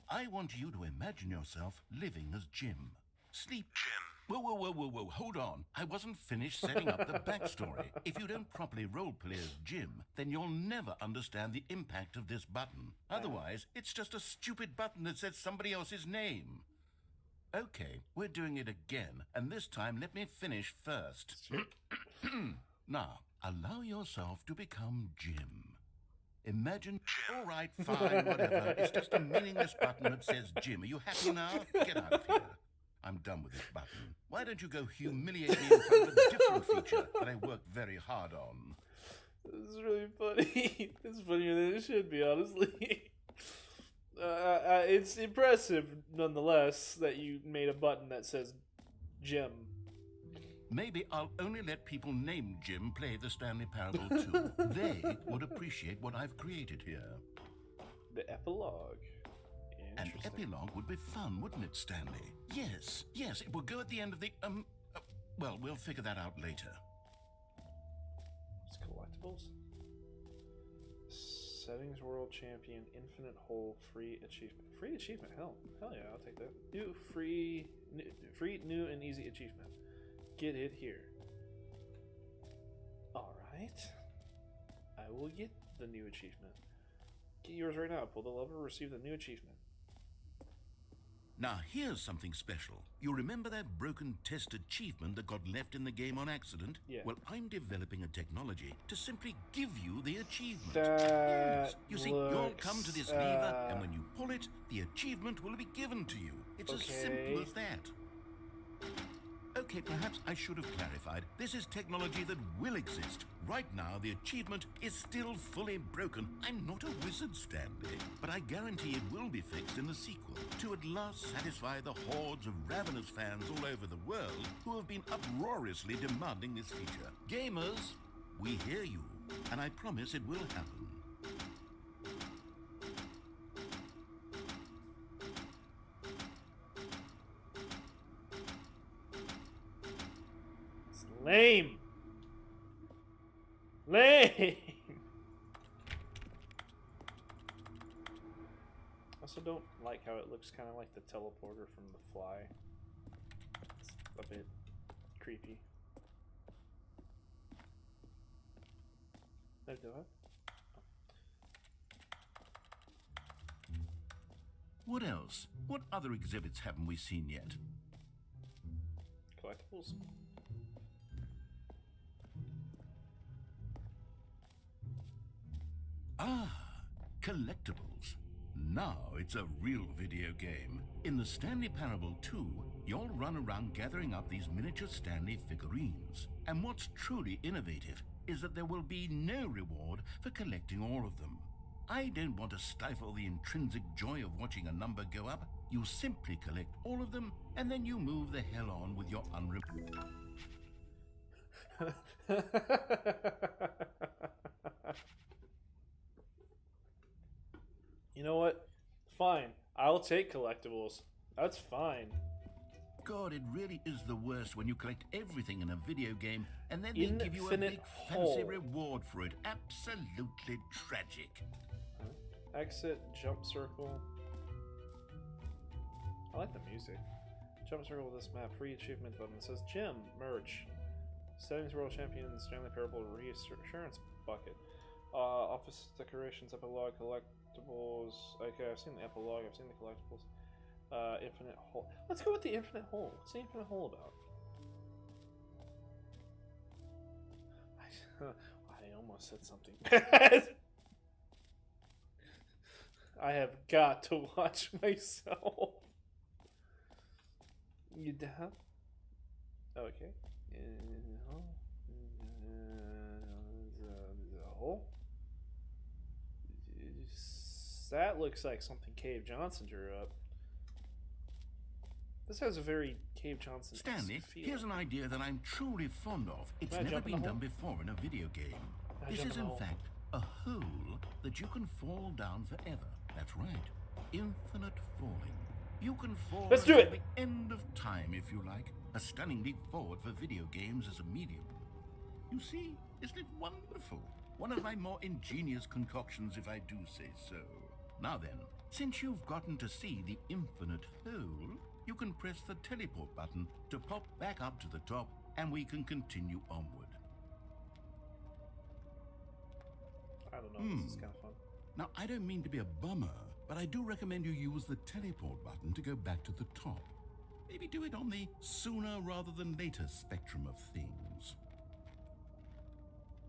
I want you to imagine yourself living as Jim. Sleep, Jim. Whoa, hold on. I wasn't finished setting up the backstory. If you don't properly roleplay as Jim, then you'll never understand the impact of this button. Otherwise, it's just a stupid button that says somebody else's name. Okay, we're doing it again, and this time let me finish first. Now, allow yourself to become Jim. Imagine... All right, fine, whatever. It's just a meaningless button that says Jim. Are you happy now? Get out of here. I'm done with this button. Why don't you go humiliate me in front of a different feature that I worked very hard on? This is really funny. It's funnier than it should be, honestly. It's impressive, nonetheless, that you made a button that says Jim. Maybe I'll only let people named Jim play the Stanley Parable 2. They would appreciate what I've created here. The epilogue. An epilogue would be fun, wouldn't it, Stanley? Yes, it will go at the end of the, well, we'll figure that out later. It's collectibles? Settings World Champion, Infinite Hole, free achievement. Free achievement, hell yeah, I'll take that. New, free, new and easy achievement. Get it here. Alright. I will get the new achievement. Get yours right now. Pull the lever, receive the new achievement. Now here's something special. You remember that broken test achievement that got left in the game on accident? Yeah. Well, I'm developing a technology to simply give you the achievement. That Yes. You see, you'll come to this lever, and when you pull it, the achievement will be given to you. It's as simple as that. Okay, perhaps I should have clarified. This is technology that will exist. Right now, the achievement is still fully broken. I'm not a wizard, Stanley, but I guarantee it will be fixed in the sequel to at last satisfy the hordes of ravenous fans all over the world who have been uproariously demanding this feature. Gamers, we hear you, and I promise it will happen. Lame. Lame. Also, don't like how it looks kind of like the teleporter from The Fly. It's a bit creepy. There you go. What else? What other exhibits haven't we seen yet? Collectibles. Ah, Collectibles. Now it's a real video game. In the Stanley Parable 2, you'll run around gathering up these miniature Stanley figurines. And what's truly innovative is that there will be no reward for collecting all of them. I don't want to stifle the intrinsic joy of watching a number go up. You simply collect all of them, and then you move the hell on with your You know what? Fine. I'll take collectibles. That's fine. God, it really is the worst when you collect everything in a video game and then they give you a Infinite big hole. fancy reward for it. Absolutely tragic. Exit, jump circle. I like the music. Jump circle with this map. Free achievement button. It says gym. Merch. Settings World Champion Stanley Parable Reassurance Bucket. Office decorations, epilogue, collectibles. Okay, I've seen the epilogue. I've seen the collectibles. Infinite hole. Let's go with the infinite hole. What's the infinite hole about? I almost said something bad. I have got to watch myself. You down? Okay. Hole. That looks like something Cave Johnson drew up. This has a very Cave Johnson Stanley, feel. here's an idea that I'm truly fond of. It's Can I never jump in been the done hole? before in a video game. Can I This jump is in the in hole? fact a hole that you can fall down forever. That's right. Infinite falling. You can fall Let's do until it! the end of time if you like. A stunning leap forward for video games as a medium. You see, isn't it wonderful? One of my more ingenious concoctions, if I do say so. Now then, since you've gotten to see the infinite hole, you can press the teleport button to pop back up to the top, and we can continue onward. I don't know. This is kind of fun. Now, I don't mean to be a bummer, but I do recommend you use the teleport button to go back to the top. Maybe do it on the sooner rather than later spectrum of things.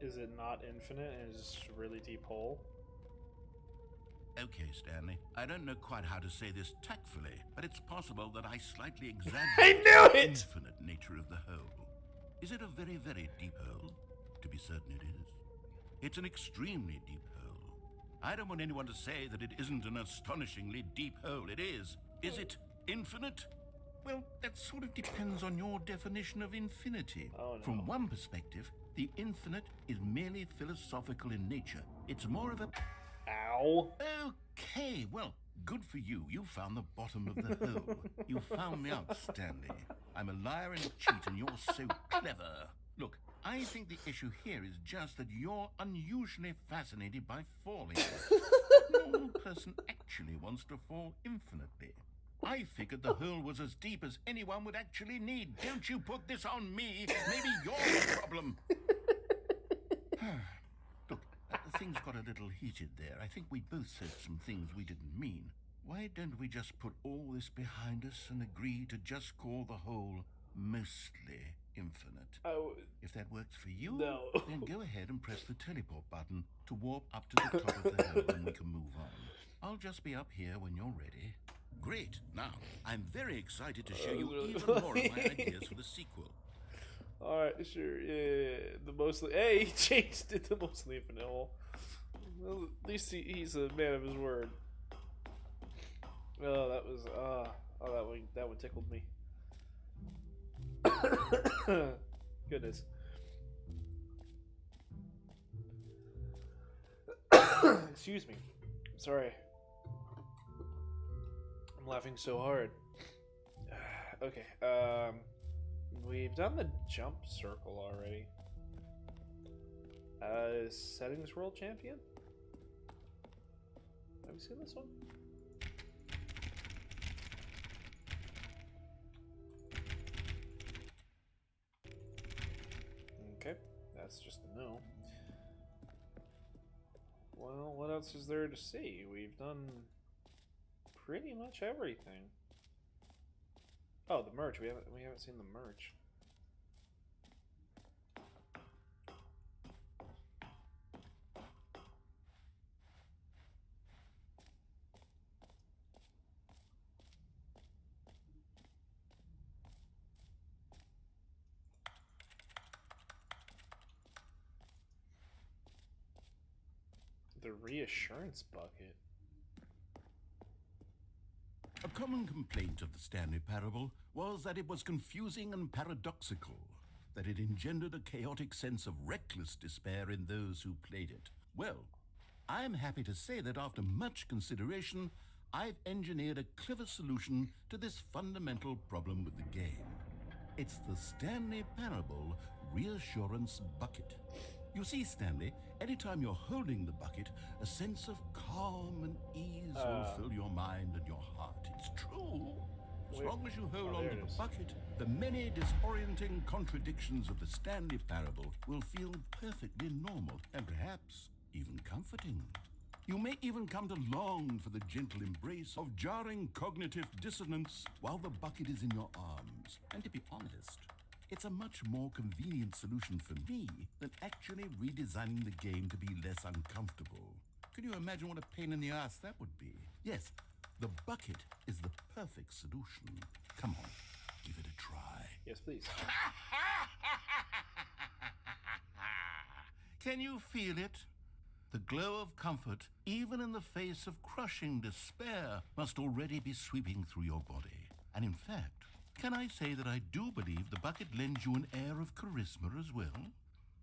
Is it not infinite and it's just a really deep hole? Okay, Stanley, I don't know quite how to say this tactfully, but it's possible that I slightly I exaggerated knew the it! infinite nature of the hole. Is it a very, very deep hole? To be certain it is. It's an extremely deep hole. I don't want anyone to say that it isn't an astonishingly deep hole. It is. Is it infinite? Well, that sort of depends on your definition of infinity. Oh, no. From one perspective, the infinite is merely philosophical in nature. It's more of a... Ow. Okay, well, good for you. You found the bottom of the hole. You found me out, Stanley. I'm a liar and a cheat, and you're so clever. Look, I think the issue here is just that you're unusually fascinated by falling. What normal person actually wants to fall infinitely? I figured the hole was as deep as anyone would actually need. Don't you put this on me. Maybe you're the problem. Look, things got a little heated there. I think we both said some things we didn't mean. Why don't we just put all this behind us and agree to just call the whole mostly infinite? Oh, If that works for you, no. then go ahead and press the teleport button to warp up to the top of the hill and we can move on. I'll just be up here when you're ready. Great. Now, I'm very excited to show you really even funny. more of my ideas for the sequel. Alright, sure. Yeah. The mostly. Hey, he changed it to mostly infinite. Well, at least he's a man of his word. Oh, that was. That one tickled me. Goodness. Excuse me. Sorry. I'm laughing so hard. Okay. We've done the jump circle already. Settings World Champion? Have you seen this one? Okay, that's just a no. Well, what else is there to see? We've done pretty much everything. Oh, the merch. We haven't seen the merch. The Reassurance Bucket. A common complaint of the Stanley Parable was that it was confusing and paradoxical, that it engendered a chaotic sense of reckless despair in those who played it. Well, I'm happy to say that after much consideration, I've engineered a clever solution to this fundamental problem with the game. It's the Stanley Parable Reassurance Bucket. You see, Stanley, anytime you're holding the bucket, a sense of calm and ease will fill your mind and your heart. It's true. As long as you hold on to the bucket, the many disorienting contradictions of the Stanley Parable will feel perfectly normal and perhaps even comforting. You may even come to long for the gentle embrace of jarring cognitive dissonance while the bucket is in your arms. And to be honest, it's a much more convenient solution for me than actually redesigning the game to be less uncomfortable. Can you imagine what a pain in the ass that would be? Yes, the bucket is the perfect solution. Come on, give it a try. Yes, please. Can you feel it? The glow of comfort, even in the face of crushing despair, must already be sweeping through your body. And in fact, can I say that I do believe the bucket lends you an air of charisma as well?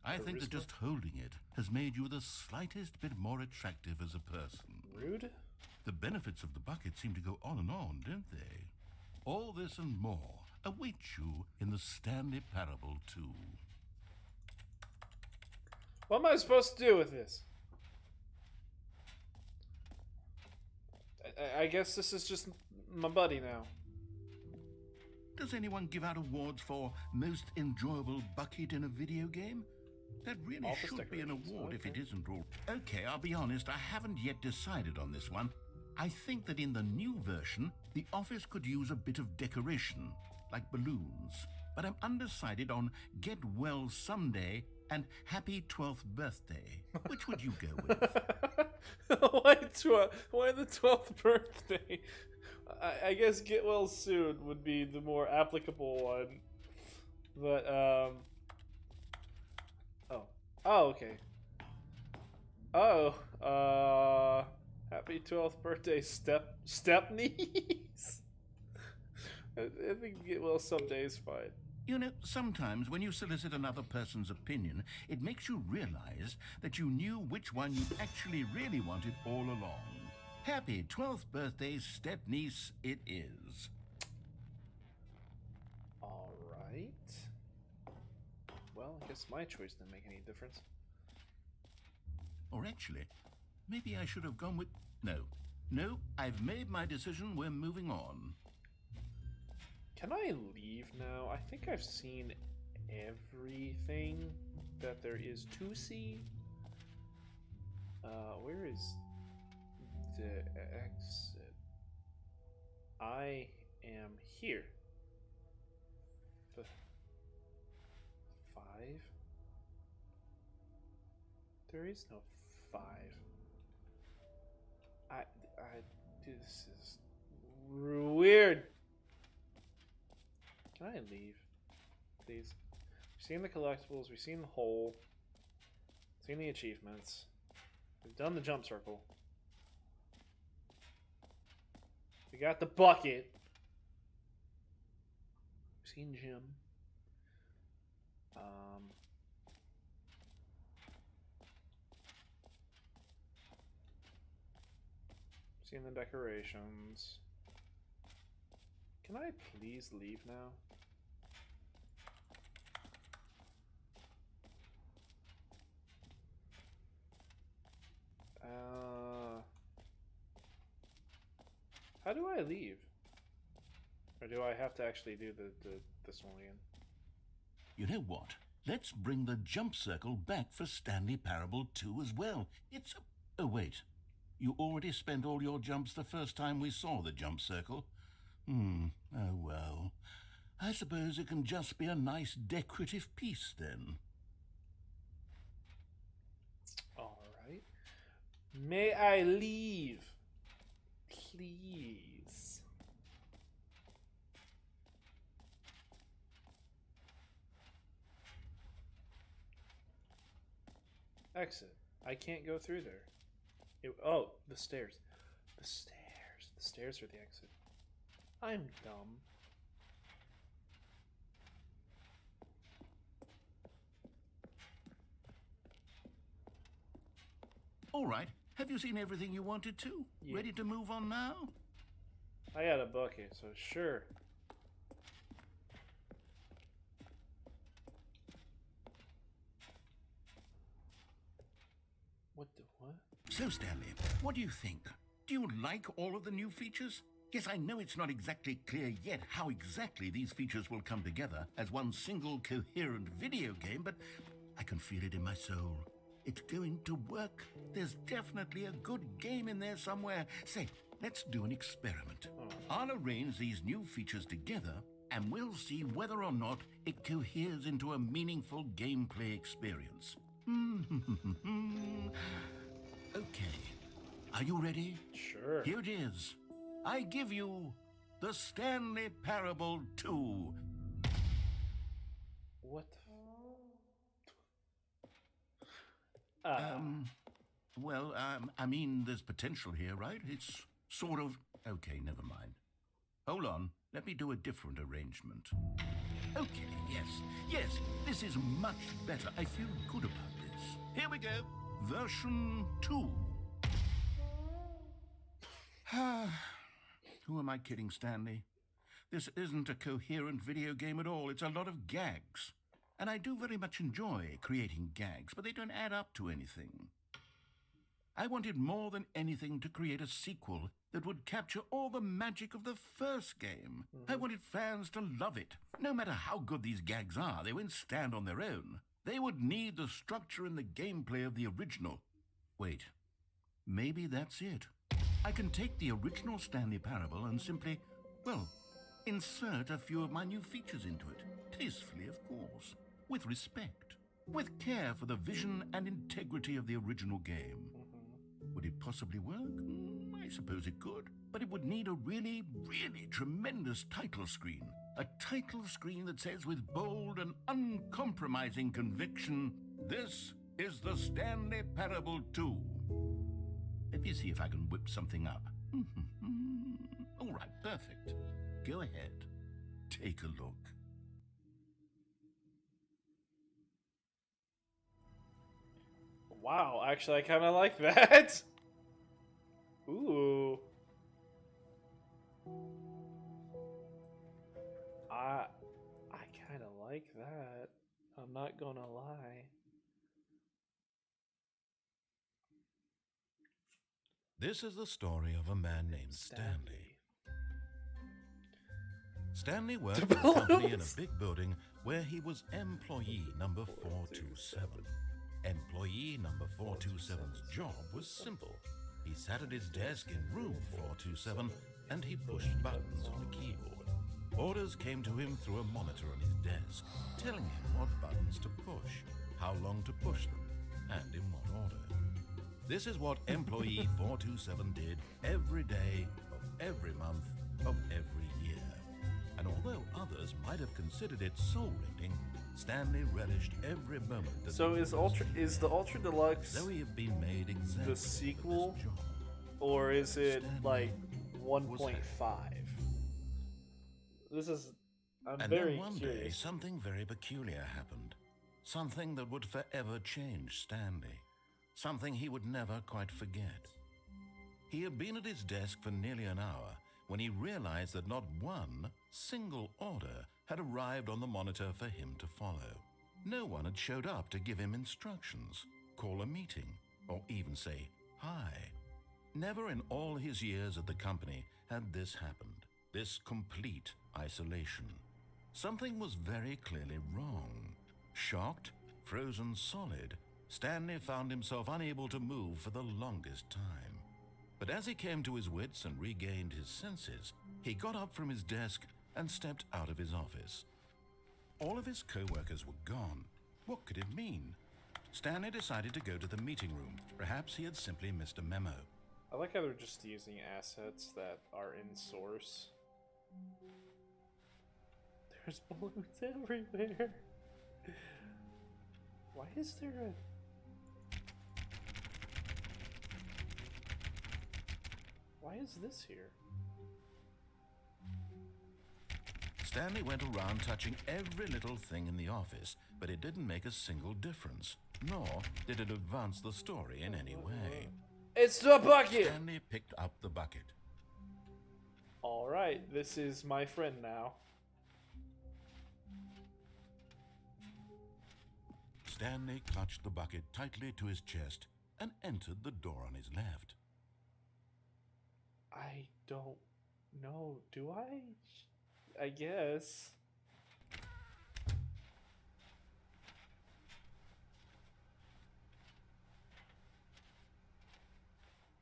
I think that just holding it has made you the slightest bit more attractive as a person. Rude? The benefits of the bucket seem to go on and on, don't they? All this and more await you in the Stanley Parable 2. What am I supposed to do with this? I guess this is just my buddy now. Does anyone give out awards for most enjoyable bucket in a video game? That really Office should be an decorations, award if it okay. isn't all. Okay, I'll be honest, I haven't yet decided on this one. I think that in the new version, the office could use a bit of decoration, like balloons. But I'm undecided on Get Well Someday and Happy 12th Birthday. Which would you go with? Why the 12th birthday? I guess Get Well Soon would be the more applicable one. But, Oh, okay. Happy 12th birthday, Stepnies? I think Get Well Someday is fine. You know, sometimes when you solicit another person's opinion, it makes you realize that you knew which one you actually really wanted all along. Happy 12th birthday, stepniece, it is. Alright. Well, I guess my choice didn't make any difference. Or actually, maybe I should have gone with... No, I've made my decision, we're moving on. Can I leave now? I think I've seen everything that there is to see. Where is the exit? I am here. 5? There is no 5. This is weird. Can I leave, please? We've seen the collectibles. We've seen the hole. Seen the achievements. We've done the jump circle. We got the bucket. We've seen Jim. Seen the decorations. Can I please leave now? How do I leave? Or do I have to actually do this one again? You know what? Let's bring the jump circle back for Stanley Parable 2 as well. It's a... Oh, wait. You already spent all your jumps the first time we saw the jump circle. Oh, well. I suppose it can just be a nice decorative piece, then. All right. May I leave? Please. Exit. I can't go through there. Oh, the stairs. The stairs. The stairs are the exit. I'm dumb. All right. Have you seen everything you wanted to? Yeah. Ready to move on now? I got a bucket, so sure. What? So, Stanley, what do you think? Do you like all of the new features? Yes, I know it's not exactly clear yet how exactly these features will come together as one single coherent video game, but I can feel it in my soul. It's going to work. There's definitely a good game in there somewhere. Say, let's do an experiment. I'll arrange these new features together, and we'll see whether or not it coheres into a meaningful gameplay experience. Okay. Are you ready? Sure. Here it is. I give you the Stanley Parable 2. What? Well, I mean, there's potential here, right? It's sort of... Okay, never mind. Hold on. Let me do a different arrangement. Okay, yes, this is much better. I feel good about this. Here we go. Version 2. Who am I kidding, Stanley? This isn't a coherent video game at all. It's a lot of gags. And I do very much enjoy creating gags, but they don't add up to anything. I wanted more than anything to create a sequel that would capture all the magic of the first game. I wanted fans to love it. No matter how good these gags are, they won't stand on their own. They would need the structure and the gameplay of the original. Wait, maybe that's it. I can take the original Stanley Parable and simply, well, insert a few of my new features into it. Tastefully, of course. With respect. With care for the vision and integrity of the original game. Would it possibly work? I suppose it could. But it would need a really, really tremendous title screen. A title screen that says with bold and uncompromising conviction, "This is the Stanley Parable 2. Let me see if I can whip something up. All right, perfect. Go ahead. Take a look. Wow, actually, I kind of like that. Ooh. I kind of like that. I'm not gonna lie. This is the story of a man named Stanley. Stanley worked for a company in a big building where he was employee number 427. Employee number 427's job was simple. He sat at his desk in room 427 and he pushed buttons on the keyboard. Orders came to him through a monitor on his desk, telling him what buttons to push, how long to push them, and in what order. This is what employee 427 did every day of every month of every year. And although others might have considered it soul-rending, Stanley relished every moment that So is the Ultra Deluxe though he had been made exactly the sequel, for this job. or is it Stanley like was 1.5? This is I'm And very then one day, curious. something very peculiar happened. Something that would forever change Stanley. Something he would never quite forget. He had been at his desk for nearly an hour when he realized that not one single order had arrived on the monitor for him to follow. No one had showed up to give him instructions, call a meeting, or even say hi. Never in all his years at the company had this happened, this complete isolation. Something was very clearly wrong. Shocked, frozen solid, Stanley found himself unable to move for the longest time. But as he came to his wits and regained his senses, he got up from his desk and stepped out of his office. All of his co-workers were gone. What could it mean? Stanley decided to go to the meeting room. Perhaps he had simply missed a memo. I like how they're just using assets that are in source. There's balloons everywhere. Why is there a... Why is this here? Stanley went around touching every little thing in the office, but it didn't make a single difference, nor did it advance the story in any way. It's the bucket! Stanley picked up the bucket. Alright, this is my friend now. Stanley clutched the bucket tightly to his chest and entered the door on his left. I don't know. Do I? I guess.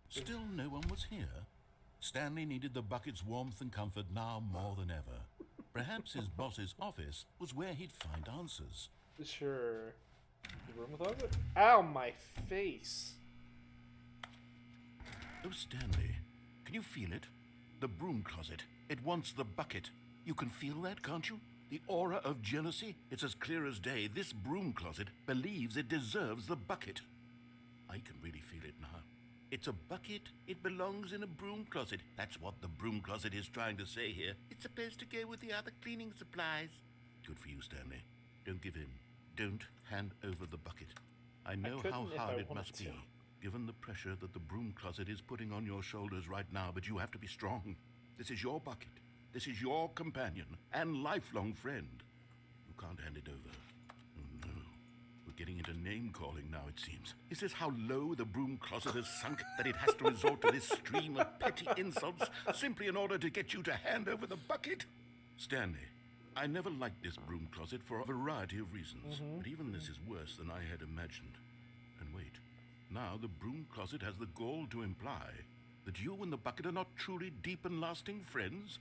Still no one was here. Stanley needed the bucket's warmth and comfort now more than ever. Perhaps his boss's office was where he'd find answers. Sure. The room with it? Ow, my face. Oh, Stanley, can you feel it? The broom closet. It wants the bucket. You can feel that, can't you? The aura of jealousy? It's as clear as day. This broom closet believes it deserves the bucket. I can really feel it now. It's a bucket. It belongs in a broom closet. That's what the broom closet is trying to say here. It's supposed to go with the other cleaning supplies. Good for you, Stanley. Don't give in. Don't hand over the bucket. I know how hard it must be, given the pressure that the broom closet is putting on your shoulders right now, but you have to be strong. This is your bucket. This is your companion and lifelong friend. You can't hand it over. Oh, no. We're getting into name-calling now, it seems. Is this how low the broom closet has sunk that it has to resort to this stream of petty insults simply in order to get you to hand over the bucket? Stanley, I never liked this broom closet for a variety of reasons, but even this is worse than I had imagined. And wait, now the broom closet has the gall to imply that you and the bucket are not truly deep and lasting friends?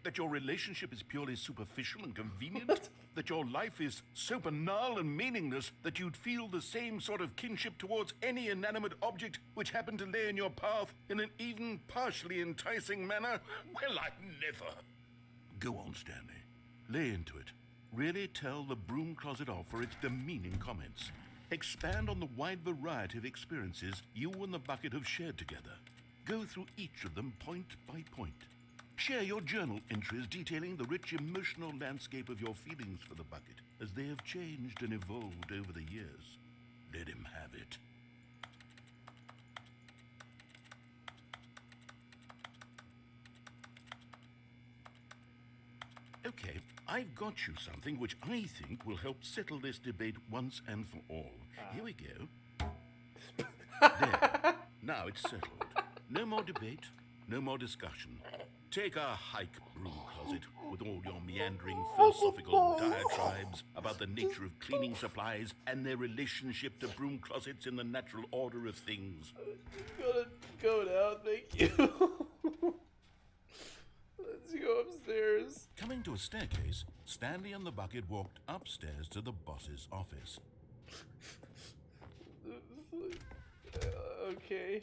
That your relationship is purely superficial and convenient? That your life is so banal and meaningless that you'd feel the same sort of kinship towards any inanimate object which happened to lay in your path in an even partially enticing manner? Well, I never. Go on, Stanley. Lay into it. Really tell the broom closet off for its demeaning comments. Expand on the wide variety of experiences you and the bucket have shared together. Go through each of them point by point. Share your journal entries detailing the rich emotional landscape of your feelings for the bucket as they have changed and evolved over the years. Let him have it. Okay, I've got you something which I think will help settle this debate once and for all. Here we go. There. Now it's settled. No more debate, no more discussion. Take a hike, broom closet, with all your meandering philosophical diatribes about the nature of cleaning supplies and their relationship to broom closets in the natural order of things. go down, thank you. Let's go upstairs. Coming to a staircase, Stanley and the bucket walked upstairs to the boss's office. Okay.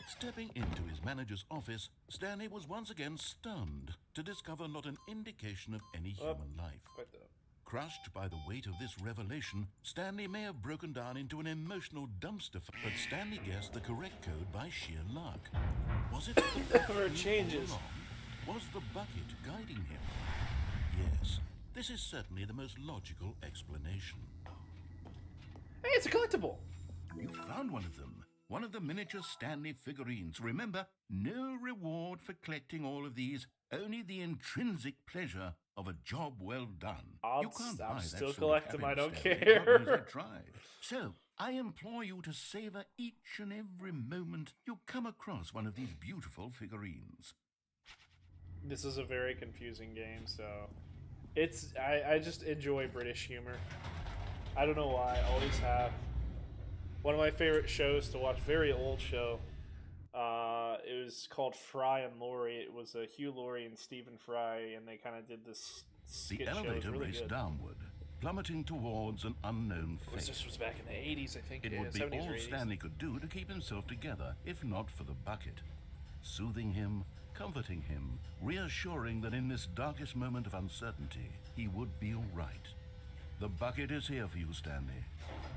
Stepping into his manager's office, Stanley was once again stunned to discover not an indication of any human life. Quite the... Crushed by the weight of this revelation, Stanley may have broken down into an emotional dumpster fire, but Stanley guessed the correct code by sheer luck. Was it Where it changes? Was the bucket guiding him? Yes, this is certainly the most logical explanation. Hey, it's a collectible! You found one of them. One of the miniature Stanley figurines. Remember, no reward for collecting all of these, only the intrinsic pleasure of a job well done. You can't buy that still sort collect of them, I don't Stanley. care. God knows I tried. So, I implore you to savor each and every moment you come across one of these beautiful figurines. This is a very confusing game, so... I just enjoy British humor. I don't know why, I always have. One of my favorite shows to watch, very old show, it was called Fry and Laurie. It was Hugh Laurie and Stephen Fry, and they kind of did this skit The show. elevator Really raced good. downward, plummeting towards an unknown fate. This was back in the 80s, I think. It Yeah, would be 70s all or 80s. Stanley could do to keep himself together, if not for the bucket. Soothing him, comforting him, reassuring that in this darkest moment of uncertainty, he would be all right. The bucket is here for you, Stanley.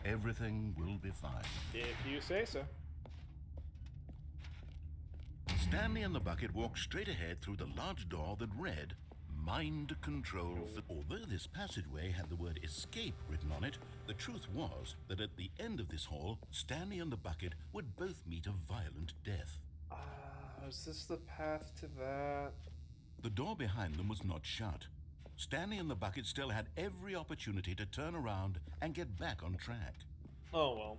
Everything will be fine. If you say so. Stanley and the bucket walked straight ahead through the large door that read, Mind Control. Although this passageway had the word escape written on it, the truth was that at the end of this hall, Stanley and the bucket would both meet a violent death. Is this the path to that? The door behind them was not shut. Stanley and the bucket still had every opportunity to turn around and get back on track. Oh, well.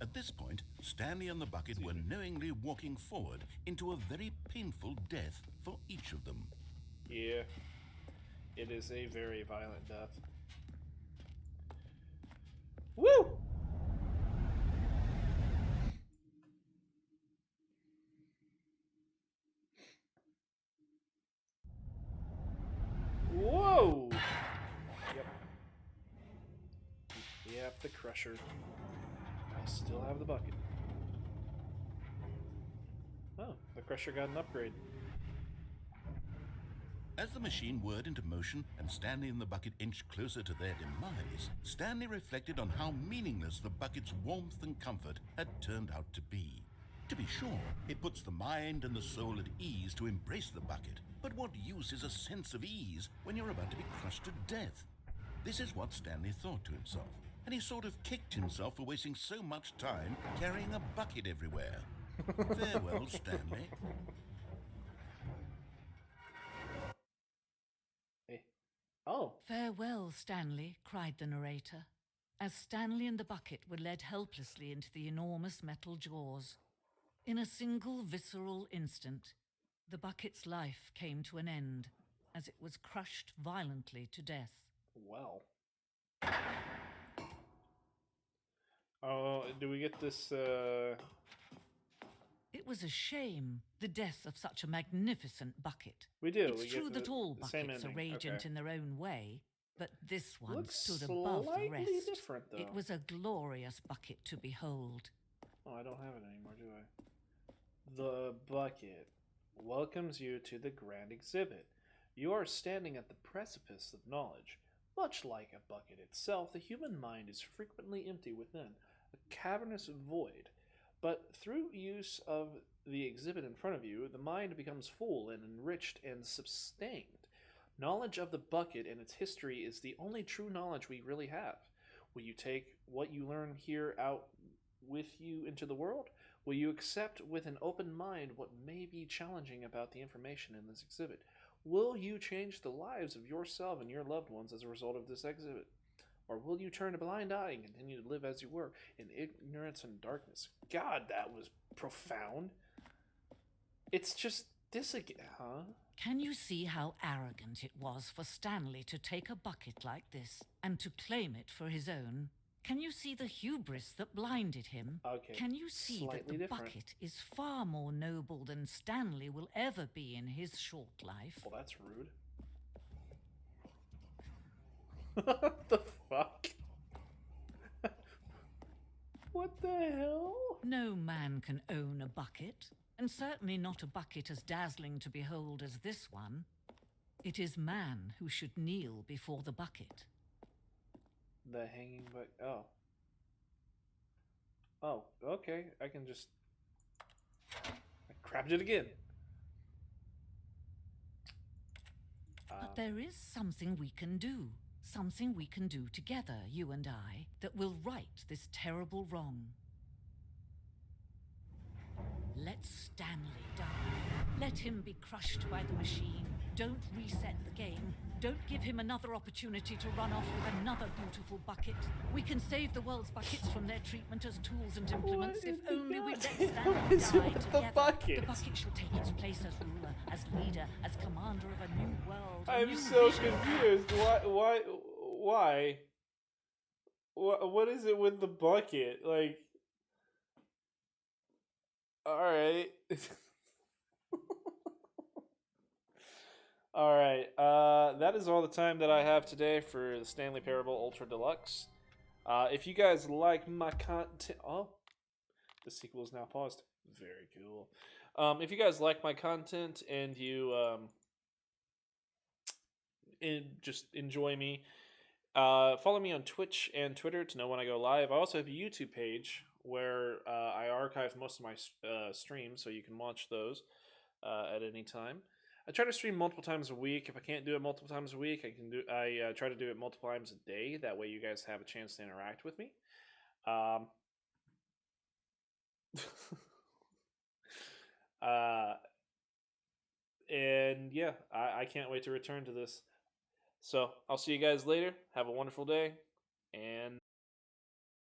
At this point, Stanley and the bucket were knowingly walking forward into a very painful death for each of them. Yeah. It is a very violent death. Woo! Whoa! Yep. Yep, the crusher. I still have the bucket. Oh, the crusher got an upgrade. As the machine whirred into motion and Stanley and the bucket inched closer to their demise, Stanley reflected on how meaningless the bucket's warmth and comfort had turned out to be. To be sure, it puts the mind and the soul at ease to embrace the bucket, but what use is a sense of ease when you're about to be crushed to death? This is what Stanley thought to himself, and he sort of kicked himself for wasting so much time carrying a bucket everywhere. Farewell, Stanley. Hey. Oh. Farewell, Stanley, cried the narrator, as Stanley and the bucket were led helplessly into the enormous metal jaws. In a single visceral instant, the bucket's life came to an end as it was crushed violently to death. Well. Oh, do we get this, It was a shame, the death of such a magnificent bucket. We do. It's We true get that all the same buckets are ending. radiant Okay. in their own way, but this one Looks stood above the slightly rest. different, though. It was a glorious bucket to behold. Oh, I don't have it anymore, do I? The bucket welcomes you to the grand exhibit. You are standing at the precipice of knowledge. Much like a bucket itself, the human mind is frequently empty within, a cavernous void. But through use of the exhibit in front of you, the mind becomes full and enriched and sustained. Knowledge of the bucket and its history is the only true knowledge we really have. Will you take what you learn here out with you into the world? Will you accept with an open mind what may be challenging about the information in this exhibit? Will you change the lives of yourself and your loved ones as a result of this exhibit? Or will you turn a blind eye and continue to live as you were, in ignorance and darkness? God, that was profound. It's just this again, huh? Can you see how arrogant it was for Stanley to take a bucket like this and to claim it for his own? Can you see the hubris that blinded him? Okay, Can you see that slightly the different. bucket is far more noble than Stanley will ever be in his short life? Well, that's rude. What the fuck? What the hell? No man can own a bucket, and certainly not a bucket as dazzling to behold as this one. It is man who should kneel before the bucket. The hanging bucket. Oh. Oh, okay. I can just. I grabbed it again. But there is something we can do. Something we can do together, you and I, that will right this terrible wrong. Let Stanley die. Let him be crushed by the machine. Don't reset the game. Don't give him another opportunity to run off with another beautiful bucket. We can save the world's buckets from their treatment as tools and implements if only we let Stanley die together. The bucket shall take its place as ruler, as leader, as commander of a new world. I'm so confused. Why? What is it with the bucket? Like, all right. All right. That is all the time that I have today for the Stanley Parable Ultra Deluxe. If you guys like my content, oh, the sequel is now paused. Very cool. If you guys like my content and you just enjoy me, follow me on Twitch and Twitter to know when I go live. I also have a YouTube page where I archive most of my streams, so you can watch those at any time. I try to stream multiple times a week. If I can't do it multiple times a week, I try to do it multiple times a day. That way, you guys have a chance to interact with me. And yeah, I can't wait to return to this. So I'll see you guys later. Have a wonderful day, and